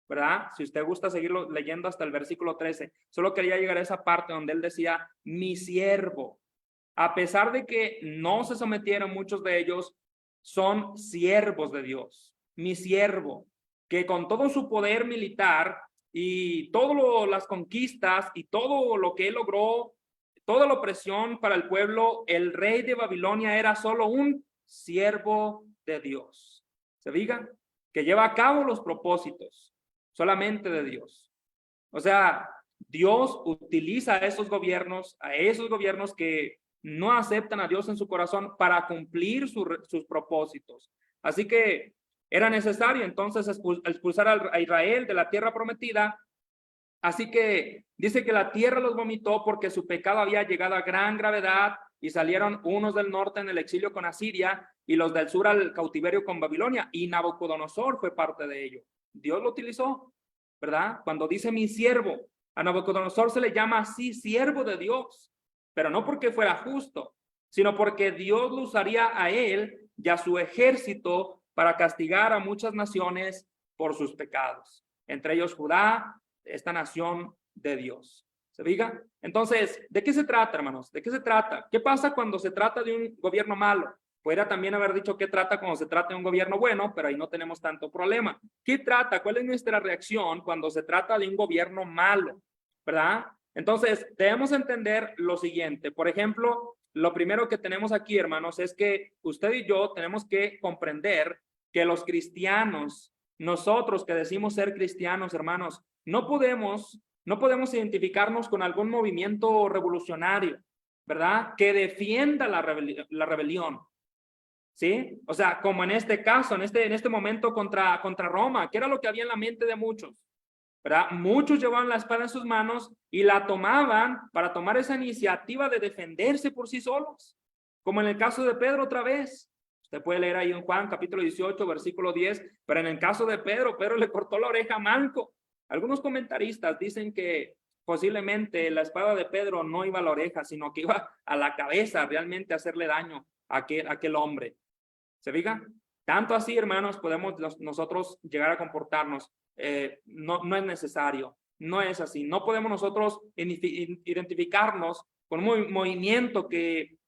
¿verdad? Si usted gusta seguirlo leyendo hasta el versículo 13, solo quería llegar a esa parte donde él decía, mi siervo. A pesar de que no se sometieron, muchos de ellos son siervos de Dios. Mi siervo, que con todo su poder militar y todas las conquistas y todo lo que él logró, toda la opresión para el pueblo, el rey de Babilonia era solo un siervo de Dios. ¿Se diga? Que lleva a cabo los propósitos solamente de Dios. O sea, Dios utiliza a esos gobiernos que no aceptan a Dios en su corazón para cumplir sus propósitos. Así que era necesario entonces expulsar a Israel de la tierra prometida. Así que dice que la tierra los vomitó porque su pecado había llegado a gran gravedad, y salieron unos del norte en el exilio con Asiria y los del sur al cautiverio con Babilonia, y Nabucodonosor fue parte de ello. Dios lo utilizó, ¿verdad? Cuando dice mi siervo, a Nabucodonosor se le llama así, siervo de Dios, pero no porque fuera justo, sino porque Dios lo usaría a él y a su ejército para castigar a muchas naciones por sus pecados, entre ellos Judá, esta nación de Dios. ¿Se diga? Entonces, ¿de qué se trata, hermanos? ¿De qué se trata? ¿Qué pasa cuando se trata de un gobierno malo? Pudiera también haber dicho qué trata cuando se trata de un gobierno bueno, pero ahí no tenemos tanto problema. ¿Qué trata? ¿Cuál es nuestra reacción cuando se trata de un gobierno malo? ¿Verdad? Entonces, debemos entender lo siguiente. Por ejemplo, lo primero que tenemos aquí, hermanos, es que usted y yo tenemos que comprender que los cristianos, nosotros que decimos ser cristianos, hermanos, no podemos identificarnos con algún movimiento revolucionario, ¿verdad? Que defienda la rebelión. ¿Sí? O sea, como en este caso, en este momento contra Roma, que era lo que había en la mente de muchos, ¿verdad? Muchos llevaban la espada en sus manos y la tomaban para tomar esa iniciativa de defenderse por sí solos, como en el caso de Pedro otra vez. Usted puede leer ahí en Juan capítulo 18, versículo 10, pero en el caso de Pedro le cortó la oreja a Malco. Algunos comentaristas dicen que posiblemente la espada de Pedro no iba a la oreja, sino que iba a la cabeza, realmente a hacerle daño a aquel hombre. ¿Se fija? Tanto así, hermanos, podemos nosotros llegar a comportarnos. No es necesario, no es así. No podemos nosotros identificarnos con un movimiento que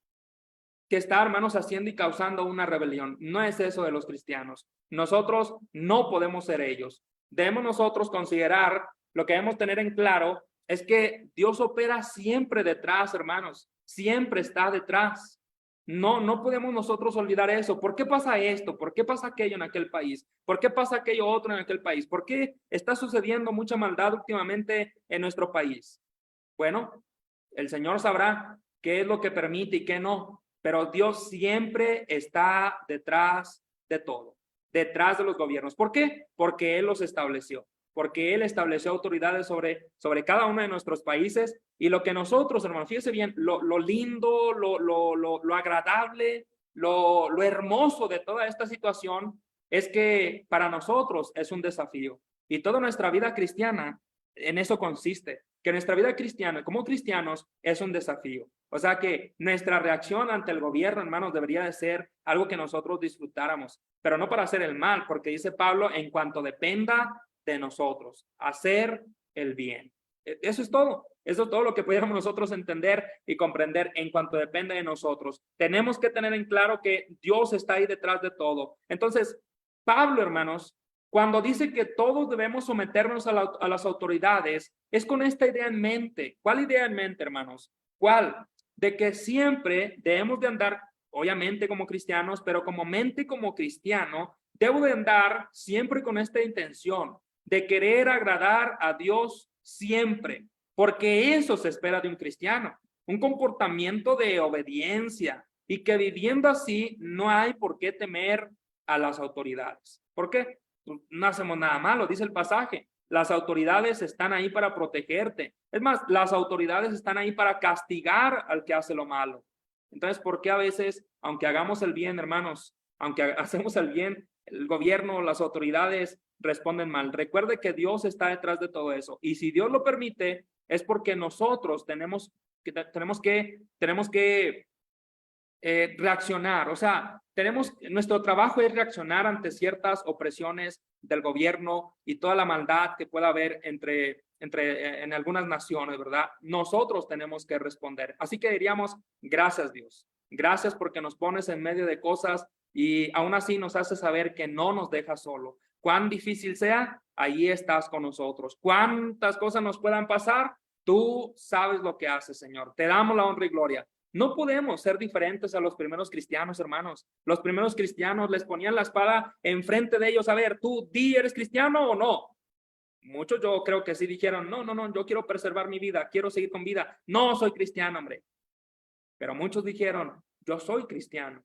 está, hermanos, haciendo y causando una rebelión. No es eso de los cristianos. Nosotros no podemos ser ellos. Debemos nosotros considerar, lo que debemos tener en claro, es que Dios opera siempre detrás, hermanos. Siempre está detrás. No podemos nosotros olvidar eso. ¿Por qué pasa esto? ¿Por qué pasa aquello en aquel país? ¿Por qué pasa aquello otro en aquel país? ¿Por qué está sucediendo mucha maldad últimamente en nuestro país? Bueno, el Señor sabrá qué es lo que permite y qué no, pero Dios siempre está detrás de todo, detrás de los gobiernos. ¿Por qué? Porque Él los estableció. Porque Él estableció autoridades sobre cada uno de nuestros países, y lo que nosotros, hermanos, fíjese bien, lo lindo, lo agradable, lo hermoso de toda esta situación es que para nosotros es un desafío, y toda nuestra vida cristiana en eso consiste, que nuestra vida cristiana como cristianos es un desafío. O sea que nuestra reacción ante el gobierno, hermanos, debería de ser algo que nosotros disfrutáramos, pero no para hacer el mal, porque dice Pablo, en cuanto dependa de nosotros, hacer el bien. Eso es todo. Eso es todo lo que pudiéramos nosotros entender y comprender en cuanto depende de nosotros. Tenemos que tener en claro que Dios está ahí detrás de todo. Entonces, Pablo, hermanos, cuando dice que todos debemos someternos a las autoridades, es con esta idea en mente. ¿Cuál idea en mente, hermanos? ¿Cuál? De que siempre debemos de andar, obviamente como cristianos, pero como mente como cristiano, debo de andar siempre con esta intención de querer agradar a Dios siempre, porque eso se espera de un cristiano, un comportamiento de obediencia, y que viviendo así no hay por qué temer a las autoridades. ¿Por qué? No hacemos nada malo, dice el pasaje. Las autoridades están ahí para protegerte. Es más, las autoridades están ahí para castigar al que hace lo malo. Entonces, ¿por qué a veces, aunque hagamos el bien, hermanos, aunque hacemos el bien, el gobierno, las autoridades responden mal? Recuerde que Dios está detrás de todo eso, y si Dios lo permite es porque nosotros tenemos que reaccionar. O sea, nuestro trabajo es reaccionar ante ciertas opresiones del gobierno y toda la maldad que pueda haber en algunas naciones, ¿verdad? Nosotros tenemos que responder. Así que diríamos, gracias Dios, gracias porque nos pones en medio de cosas y aún así nos hace saber que no nos dejas solo. Cuán difícil sea, ahí estás con nosotros. Cuántas cosas nos puedan pasar, tú sabes lo que haces, Señor. Te damos la honra y gloria. No podemos ser diferentes a los primeros cristianos, hermanos. Los primeros cristianos les ponían la espada enfrente de ellos. A ver, tú di, ¿eres cristiano o no? Muchos yo creo que sí dijeron, no, yo quiero preservar mi vida, quiero seguir con vida. No soy cristiano, hombre. Pero muchos dijeron, yo soy cristiano.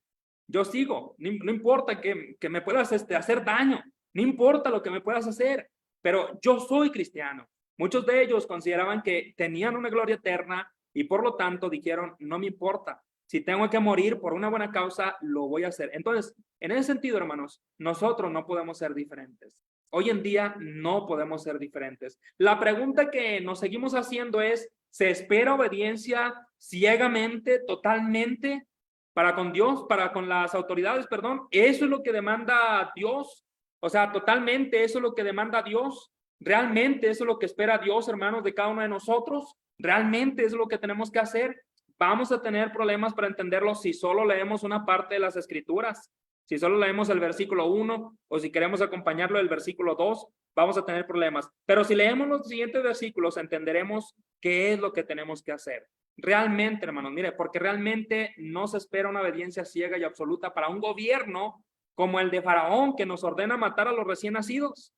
Yo sigo, no importa que me puedas hacer daño, no importa lo que me puedas hacer, pero yo soy cristiano. Muchos de ellos consideraban que tenían una gloria eterna y por lo tanto dijeron, no me importa, si tengo que morir por una buena causa, lo voy a hacer. Entonces, en ese sentido, hermanos, nosotros no podemos ser diferentes. Hoy en día no podemos ser diferentes. La pregunta que nos seguimos haciendo es, ¿se espera obediencia ciegamente, totalmente, para con Dios, para con las autoridades, perdón? ¿Eso es lo que demanda Dios? O sea, totalmente, ¿eso es lo que demanda Dios? ¿Realmente eso es lo que espera Dios, hermanos, de cada uno de nosotros? ¿Realmente es lo que tenemos que hacer? vamos a tener problemas para entenderlo si solo leemos una parte de las Escrituras. Si solo leemos el versículo 1 o si queremos acompañarlo del versículo 2, vamos a tener problemas. Pero si leemos los siguientes versículos, entenderemos qué es lo que tenemos que hacer. Realmente, hermanos, mire, porque realmente no se espera una obediencia ciega y absoluta para un gobierno como el de Faraón, que nos ordena matar a los recién nacidos,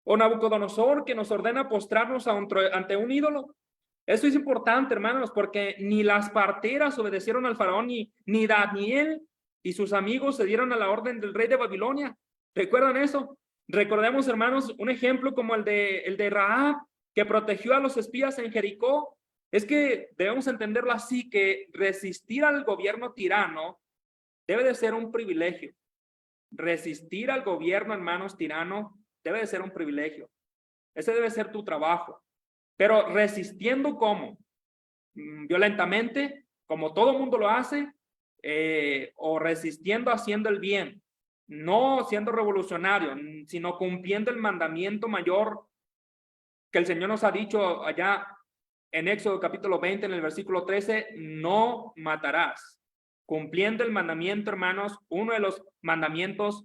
o Nabucodonosor, que nos ordena postrarnos ante un ídolo. Esto es importante, hermanos, porque ni las parteras obedecieron al Faraón, ni Daniel y sus amigos se dieron a la orden del rey de Babilonia. ¿Recuerdan eso? Recordemos, hermanos, un ejemplo como el de Rahab, que protegió a los espías en Jericó. Es que debemos entenderlo así, que resistir al gobierno tirano debe de ser un privilegio. Resistir al gobierno, hermanos, tirano, debe de ser un privilegio. Ese debe ser tu trabajo. Pero resistiendo, ¿cómo? Violentamente, como todo mundo lo hace, o resistiendo haciendo el bien, no siendo revolucionario, sino cumpliendo el mandamiento mayor que el Señor nos ha dicho allá en Éxodo capítulo 20, en el versículo 13, no matarás. Cumpliendo el mandamiento, hermanos, uno de los mandamientos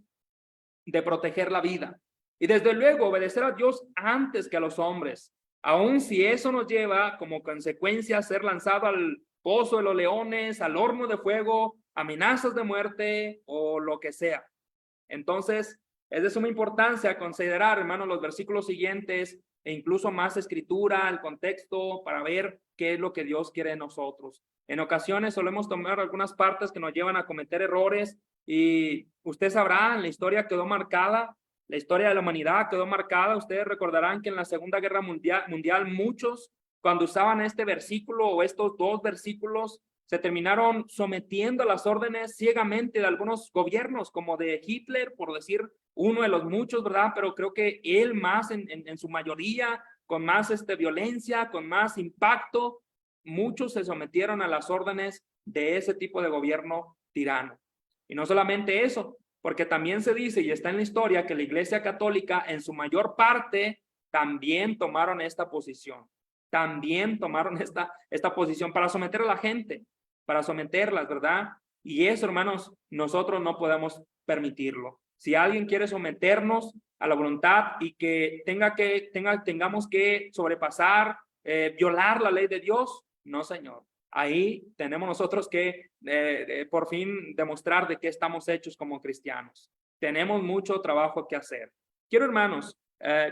de proteger la vida. Y desde luego obedecer a Dios antes que a los hombres, aun si eso nos lleva como consecuencia a ser lanzado al pozo de los leones, al horno de fuego, amenazas de muerte o lo que sea. Entonces, es de suma importancia considerar, hermanos, los versículos siguientes e incluso más escritura, el contexto, para ver qué es lo que Dios quiere de nosotros. En ocasiones solemos tomar algunas partes que nos llevan a cometer errores y usted sabrá, la historia quedó marcada, la historia de la humanidad quedó marcada. Ustedes recordarán que en la Segunda Guerra Mundial muchos, cuando usaban este versículo o estos dos versículos, se terminaron sometiendo a las órdenes ciegamente de algunos gobiernos, como de Hitler, por decir uno de los muchos, ¿verdad? Pero creo que él más en su mayoría, con más violencia, con más impacto, muchos se sometieron a las órdenes de ese tipo de gobierno tirano. Y no solamente eso, porque también se dice, y está en la historia, que la Iglesia Católica en su mayor parte también tomaron esta posición. También tomaron esta posición para someter a la gente, para someterlas, ¿verdad? Y eso, hermanos, nosotros no podemos permitirlo. Si alguien quiere someternos a la voluntad y que tengamos que sobrepasar, violar la ley de Dios, no, Señor. Ahí tenemos nosotros que por fin demostrar de qué estamos hechos como cristianos. Tenemos mucho trabajo que hacer. Quiero, hermanos,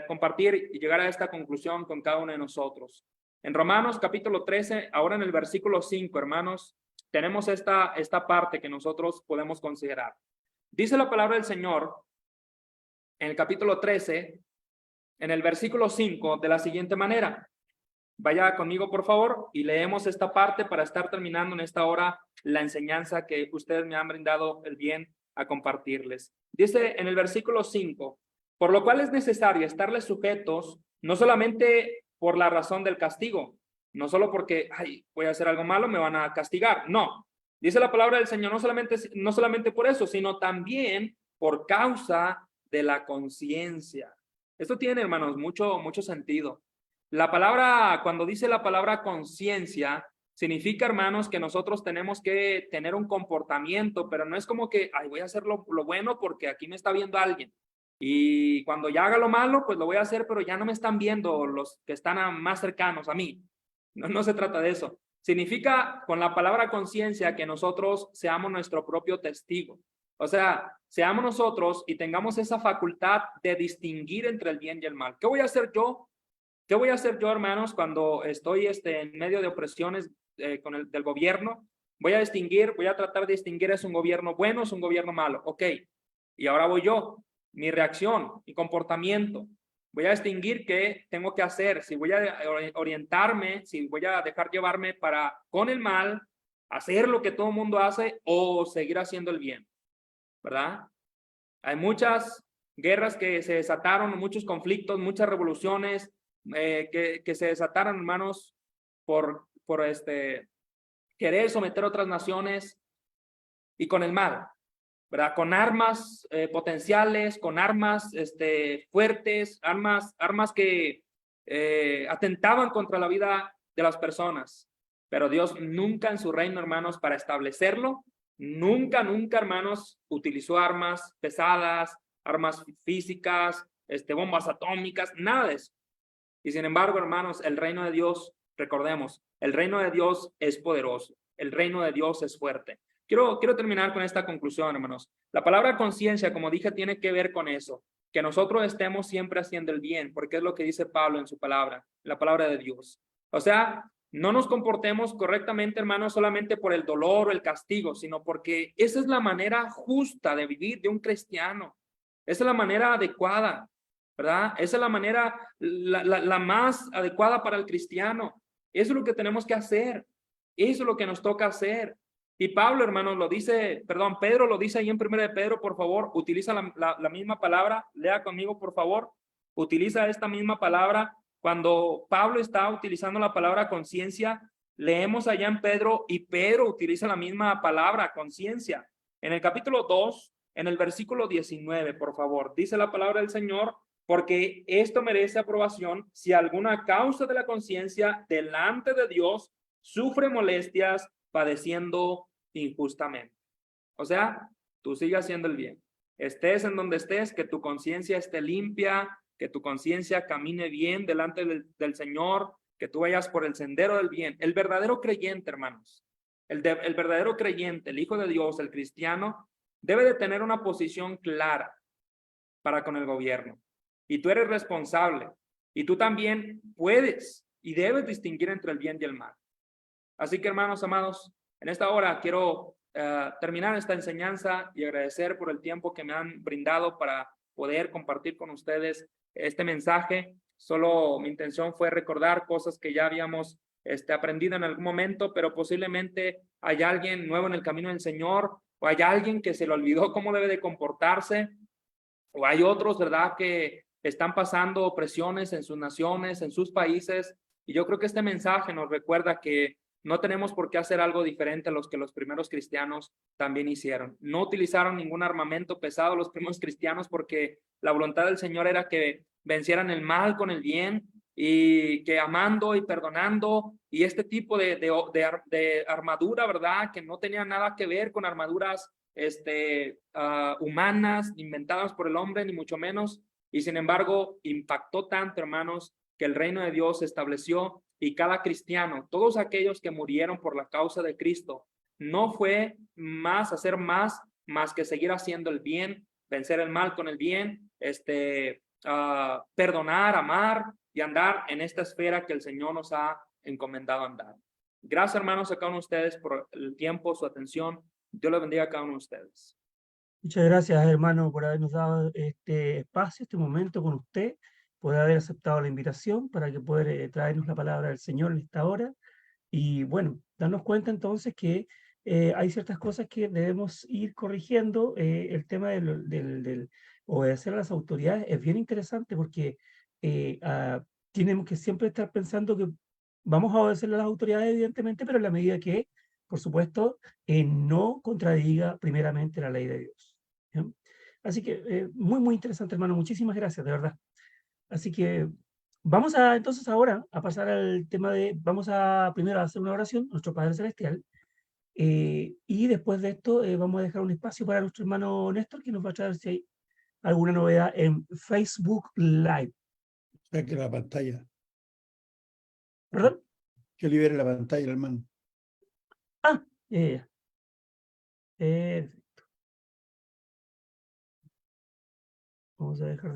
compartir y llegar a esta conclusión con cada uno de nosotros. En Romanos capítulo 13, ahora en el versículo 5, hermanos, tenemos esta parte que nosotros podemos considerar. Dice la palabra del Señor en el capítulo 13, en el versículo 5, de la siguiente manera. Vaya conmigo, por favor, y leemos esta parte para estar terminando en esta hora la enseñanza que ustedes me han brindado el bien a compartirles. Dice en el versículo 5, por lo cual es necesario estarles sujetos, no solamente por la razón del castigo, no solo porque voy a hacer algo malo, me van a castigar. No, dice la palabra del Señor, no solamente por eso, sino también por causa de la conciencia. Esto tiene, hermanos, mucho sentido. La palabra, cuando dice la palabra conciencia, significa, hermanos, que nosotros tenemos que tener un comportamiento, pero no es como que, voy a hacer lo bueno porque aquí me está viendo alguien. Y cuando ya haga lo malo, pues lo voy a hacer, pero ya no me están viendo los que están más cercanos a mí. No se trata de eso. Significa con la palabra conciencia que nosotros seamos nuestro propio testigo. O sea, seamos nosotros y tengamos esa facultad de distinguir entre el bien y el mal. ¿Qué voy a hacer yo? ¿Qué voy a hacer yo, hermanos, cuando estoy en medio de opresiones del gobierno? Voy a tratar de distinguir, ¿es un gobierno bueno o es un gobierno malo? Ok, y ahora voy yo, mi reacción, mi comportamiento. Voy a distinguir qué tengo que hacer, si voy a orientarme, si voy a dejar llevarme con el mal, hacer lo que todo el mundo hace o seguir haciendo el bien, ¿verdad? Hay muchas guerras que se desataron, muchos conflictos, muchas revoluciones, que se desataron, hermanos, por querer someter a otras naciones y con el mal, ¿verdad? Con armas potenciales, con armas fuertes, armas que atentaban contra la vida de las personas. pero Dios nunca en su reino, hermanos, para establecerlo, nunca, hermanos, utilizó armas pesadas, armas físicas, bombas atómicas, nada de eso. Y sin embargo, hermanos, el reino de Dios, recordemos, el reino de Dios es poderoso, el reino de Dios es fuerte. Quiero terminar con esta conclusión, hermanos. La palabra conciencia, como dije, tiene que ver con eso, que nosotros estemos siempre haciendo el bien, porque es lo que dice Pablo en su palabra, la palabra de Dios. O sea, no nos comportemos correctamente, hermanos, solamente por el dolor o el castigo, sino porque esa es la manera justa de vivir de un cristiano. Esa es la manera adecuada, ¿verdad? Esa es la manera, la más adecuada para el cristiano. Eso es lo que tenemos que hacer. Eso es lo que nos toca hacer. Y Pablo, hermanos, lo dice, perdón, Pedro lo dice ahí en 1 de Pedro, por favor, utiliza la misma palabra, lea conmigo, por favor, utiliza esta misma palabra. Cuando Pablo está utilizando la palabra conciencia, leemos allá en Pedro y Pedro utiliza la misma palabra, conciencia. En el capítulo 2, en el versículo 19, por favor, dice la palabra del Señor, porque esto merece aprobación si alguna causa de la conciencia delante de Dios sufre molestias padeciendo injustamente. O sea, tú sigas haciendo el bien. Estés en donde estés, que tu conciencia esté limpia, que tu conciencia camine bien delante del Señor, que tú vayas por el sendero del bien. El verdadero creyente, hermanos, el verdadero creyente, el Hijo de Dios, el cristiano, debe de tener una posición clara para con el gobierno. Y tú eres responsable. Y tú también puedes y debes distinguir entre el bien y el mal. Así que, hermanos amados, en esta hora quiero terminar esta enseñanza y agradecer por el tiempo que me han brindado para poder compartir con ustedes este mensaje. Solo mi intención fue recordar cosas que ya habíamos aprendido en algún momento, pero posiblemente hay alguien nuevo en el camino del Señor, o hay alguien que se le olvidó cómo debe de comportarse, o hay otros, ¿verdad?, que están pasando opresiones en sus naciones, en sus países. Y yo creo que este mensaje nos recuerda que no tenemos por qué hacer algo diferente a los que los primeros cristianos también hicieron. No utilizaron ningún armamento pesado los primeros cristianos porque la voluntad del Señor era que vencieran el mal con el bien y que amando y perdonando y este tipo de armadura, ¿verdad?, que no tenía nada que ver con armaduras humanas, inventadas por el hombre, ni mucho menos. Y sin embargo, impactó tanto, hermanos, que el reino de Dios se estableció y cada cristiano, todos aquellos que murieron por la causa de Cristo, no fue más hacer más que seguir haciendo el bien, vencer el mal con el bien, perdonar, amar y andar en esta esfera que el Señor nos ha encomendado andar. Gracias, hermanos, a cada uno de ustedes por el tiempo, su atención. Dios les bendiga a cada uno de ustedes. Muchas gracias, hermano, por habernos dado este espacio, este momento con usted, por haber aceptado la invitación para que poder traernos la palabra del Señor en esta hora. Y bueno, darnos cuenta entonces que hay ciertas cosas que debemos ir corrigiendo. El tema del obedecer a las autoridades es bien interesante porque tenemos que siempre estar pensando que vamos a obedecer a las autoridades, evidentemente, pero en la medida que, por supuesto, no contradiga primeramente la ley de Dios. ¿Ya? Así que muy, muy interesante, hermano. Muchísimas gracias, de verdad. Así que vamos entonces ahora a pasar al tema vamos a primero a hacer una oración, nuestro Padre Celestial, y después de esto vamos a dejar un espacio para nuestro hermano Néstor, que nos va a traer si hay alguna novedad en Facebook Live. Saque la pantalla. ¿Perdón? Que libere la pantalla, hermano. Perfecto. Vamos a dejar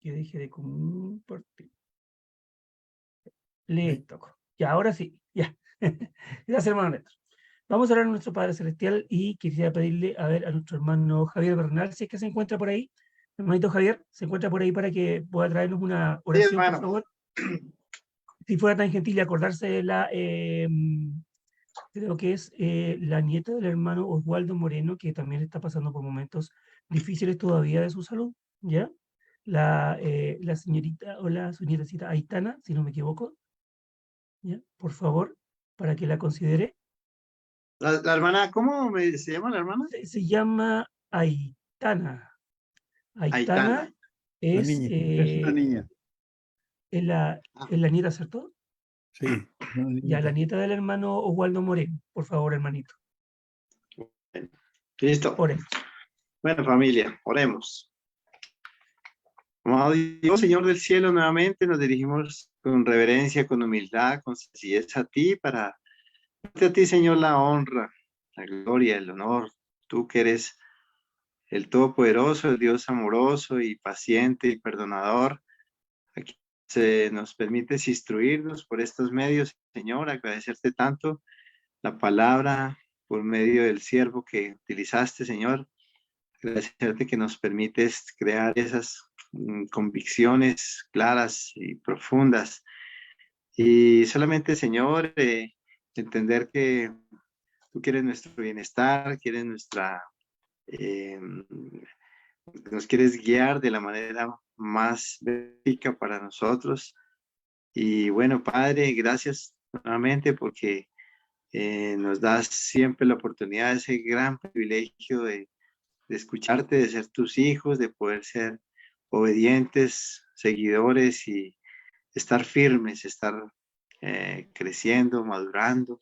que deje de compartir. Listo. Ya, ahora sí. Ya. Gracias, hermano Néstor. Vamos a orar a nuestro Padre Celestial y quisiera pedirle a nuestro hermano Javier Bernal, si es que se encuentra por ahí. Hermanito Javier, ¿se encuentra por ahí para que pueda traernos una oración, sí, por favor? Si fuera tan gentil de acordarse de creo que es la nieta del hermano Oswaldo Moreno, que también está pasando por momentos difíciles todavía de su salud, ¿ya? La señorita o la señorita Aitana, si no me equivoco, ¿ya? Por favor, para que la considere. La hermana, ¿cómo se llama la hermana? Se llama Aitana. Aitana es es una niña. es la nieta, ¿cierto? Sí. Y a la nieta del hermano Oswaldo Moreno, por favor, hermanito. Listo. Oren. Bueno, familia, oremos. Amado Dios, Señor del cielo, nuevamente nos dirigimos con reverencia, con humildad, con sencillez a ti para darte a ti, Señor, la honra, la gloria, el honor. Tú que eres el Todopoderoso, el Dios amoroso y paciente y perdonador. Aquí se nos permite instruirnos por estos medios, Señor, agradecerte tanto la palabra por medio del siervo que utilizaste, Señor. Agradecerte que nos permites crear esas convicciones claras y profundas. Y solamente, Señor, entender que tú quieres nuestro bienestar, quieres nos quieres guiar de la manera más benéfica para nosotros. Y bueno, Padre, gracias nuevamente porque nos das siempre la oportunidad, ese gran privilegio de escucharte, de ser tus hijos, de poder ser obedientes, seguidores y estar firmes, estar creciendo, madurando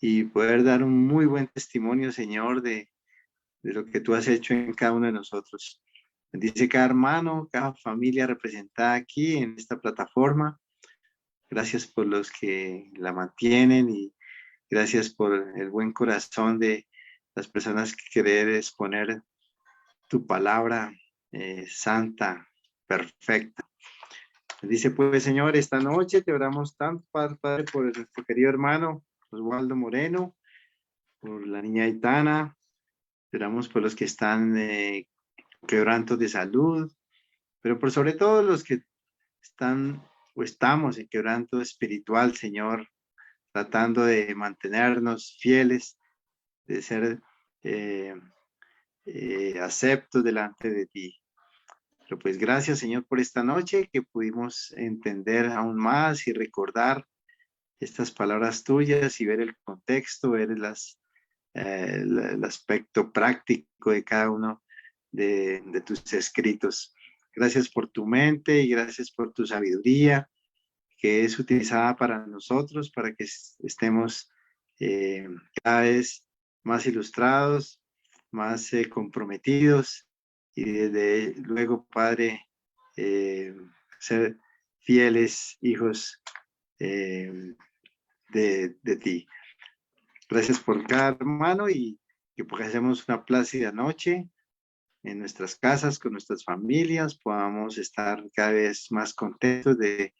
y poder dar un muy buen testimonio, Señor, de lo que tú has hecho en cada uno de nosotros. Bendice cada hermano, cada familia representada aquí en esta plataforma. Gracias por los que la mantienen y gracias por el buen corazón de las personas que quieren exponer tu palabra santa, perfecta. Dice pues, Señor, esta noche te oramos tanto, Padre, por nuestro querido hermano Oswaldo Moreno, por la niña Aitana, te oramos por los que están quebrantos de salud, pero por sobre todo los que están o estamos en quebranto espiritual, Señor, tratando de mantenernos fieles, de ser aceptos delante de ti. Pero pues gracias, Señor, por esta noche que pudimos entender aún más y recordar estas palabras tuyas y ver el contexto, ver el aspecto práctico de cada uno de tus escritos. Gracias por tu mente y gracias por tu sabiduría que es utilizada para nosotros, para que estemos cada vez más ilustrados, más comprometidos y desde luego, Padre, ser fieles hijos de ti. Gracias por cada hermano y que hacemos una plácida noche en nuestras casas, con nuestras familias, podamos estar cada vez más contentos de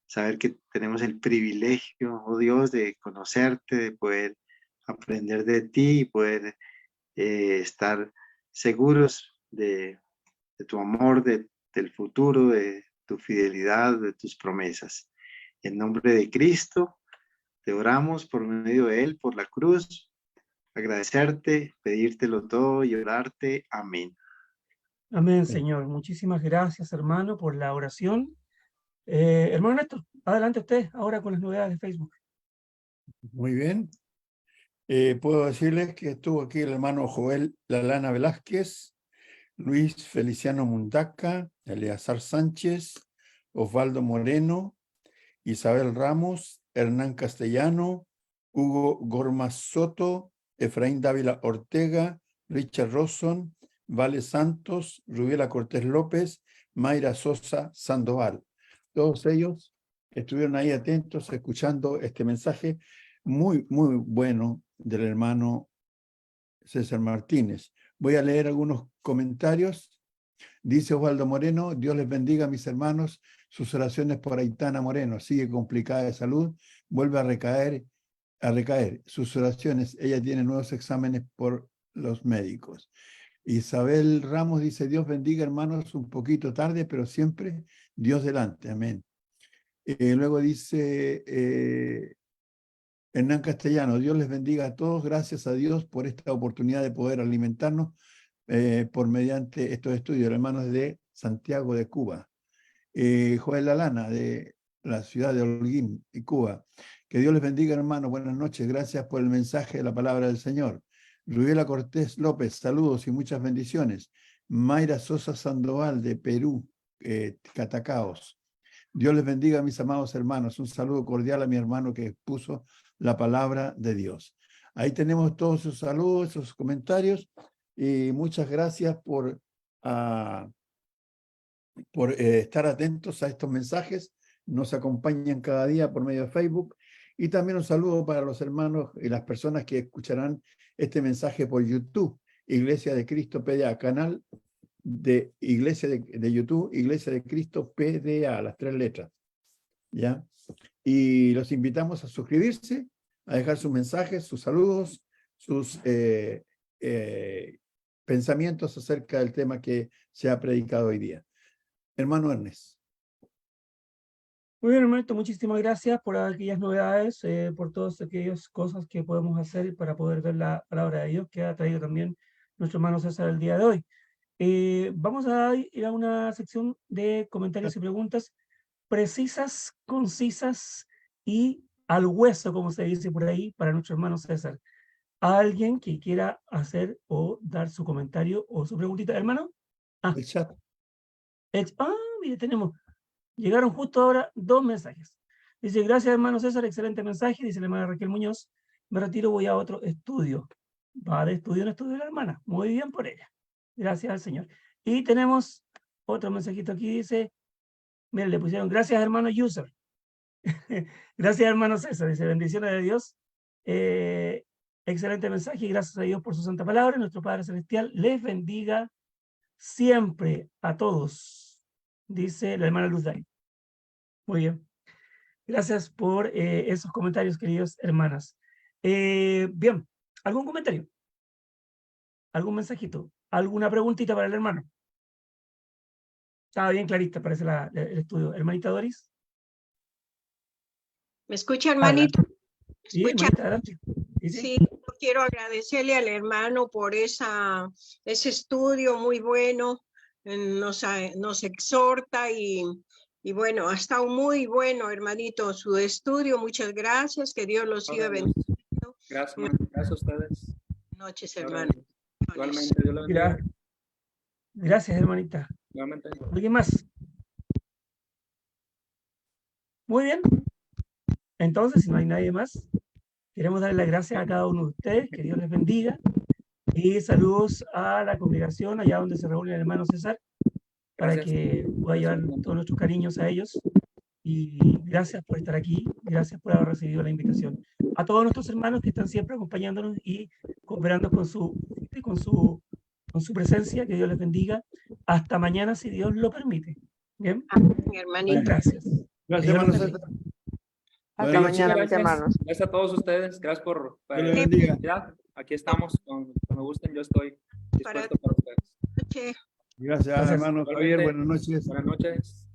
saber que tenemos el privilegio, oh Dios, de conocerte, de poder aprender de ti y poder estar seguros de tu amor, del futuro, de tu fidelidad, de tus promesas. En nombre de Cristo, te oramos por medio de Él, por la cruz, agradecerte, pedírtelo todo y orarte. Amén. Amén, Señor. Muchísimas gracias, hermano, por la oración. Hermano Néstor, adelante usted, ahora con las novedades de Facebook. Muy bien. Puedo decirles que estuvo aquí el hermano Joel Lalana Velázquez, Luis Feliciano Mundaca, Eleazar Sánchez, Osvaldo Moreno, Isabel Ramos, Hernán Castellano, Hugo Gormaz Soto, Efraín Dávila Ortega, Richard Rosson, Vale Santos, Rubiela Cortés López, Mayra Sosa Sandoval. Todos ellos estuvieron ahí atentos, escuchando este mensaje muy, muy bueno del hermano César Martínez. Voy a leer algunos comentarios. Dice Osvaldo Moreno: Dios les bendiga a mis hermanos, sus oraciones por Aitana Moreno, sigue complicada de salud, vuelve a recaer. Sus oraciones, ella tiene nuevos exámenes por los médicos. Isabel Ramos dice: Dios bendiga, hermanos, un poquito tarde, pero siempre Dios delante, amén. Luego dice Hernán Castellano: Dios les bendiga a todos, gracias a Dios por esta oportunidad de poder alimentarnos por mediante estos estudios, hermanos de Santiago de Cuba. Joel Lalana, de la ciudad de Holguín y Cuba: que Dios les bendiga, hermanos, buenas noches, gracias por el mensaje de la palabra del Señor. Rubiela Cortés López, saludos y muchas bendiciones. Mayra Sosa Sandoval, de Perú, Catacaos. Dios les bendiga, mis amados hermanos. Un saludo cordial a mi hermano que expuso la palabra de Dios. Ahí tenemos todos sus saludos, sus comentarios, y muchas gracias por estar atentos a estos mensajes. Nos acompañan cada día por medio de Facebook, y también un saludo para los hermanos y las personas que escucharán este mensaje por YouTube, Iglesia de Cristo PDA, canal de Iglesia de YouTube, Iglesia de Cristo PDA, las 3 letras, ¿ya? Y los invitamos a suscribirse, a dejar sus mensajes, sus saludos, sus pensamientos acerca del tema que se ha predicado hoy día. Hermano Ernest. Muy bien, hermanito, muchísimas gracias por aquellas novedades, por todas aquellas cosas que podemos hacer para poder ver la palabra de Dios que ha traído también nuestro hermano César el día de hoy. Vamos a ir a una sección de comentarios y preguntas precisas, concisas y al hueso, como se dice por ahí, para nuestro hermano César. ¿Alguien que quiera hacer o dar su comentario o su preguntita, hermano? El chat. Mire, llegaron justo ahora 2 mensajes. Dice, gracias hermano César, excelente mensaje. Dice la hermana Raquel Muñoz, me retiro, voy a otro estudio. Va de estudio en estudio la hermana. Muy bien por ella. Gracias al Señor. Y tenemos otro mensajito aquí, dice, miren, le pusieron, gracias hermano User. Gracias hermano César, dice, bendiciones de Dios. Excelente mensaje y gracias a Dios por su santa palabra. Nuestro Padre Celestial les bendiga siempre a todos, dice la hermana Luz Day. Muy bien. Gracias por esos comentarios, queridos hermanas. Bien, ¿algún comentario? ¿Algún mensajito? ¿Alguna preguntita para el hermano? Estaba bien clarita, parece el estudio. Hermanita Doris. ¿Me escucha, hermanito? Sí, hermanita, adelante. Sí, yo quiero agradecerle al hermano por ese estudio muy bueno. Nos exhorta y bueno, ha estado muy bueno, hermanito, su estudio. Muchas gracias, que Dios los siga bendiciendo. Gracias, gracias a ustedes. Buenas noches, hermano. Igualmente, Dios le bendiga. Gracias, hermanita. Igualmente. ¿Alguien más? Muy bien. Entonces, si no hay nadie más, queremos darle las gracias a cada uno de ustedes, que Dios les bendiga, y saludos a la congregación, allá donde se reúne el hermano César, para que pueda llevar todos nuestros cariños a ellos, y gracias por estar aquí, gracias por haber recibido la invitación. A todos nuestros hermanos que están siempre acompañándonos y cooperando con su presencia, que Dios les bendiga. Hasta mañana, si Dios lo permite. ¿Bien? Mi hermanito. Gracias. Gracias, hermano César. Hasta mañana, mis gracias, hermanos. gracias a todos ustedes. Gracias por Dios les bendiga. ya, aquí estamos. Cuando gusten, yo estoy dispuesto para ustedes. Gracias, hermano Javier. Buenas noches. Buenas noches.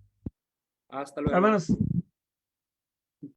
Hasta luego. Hermanos.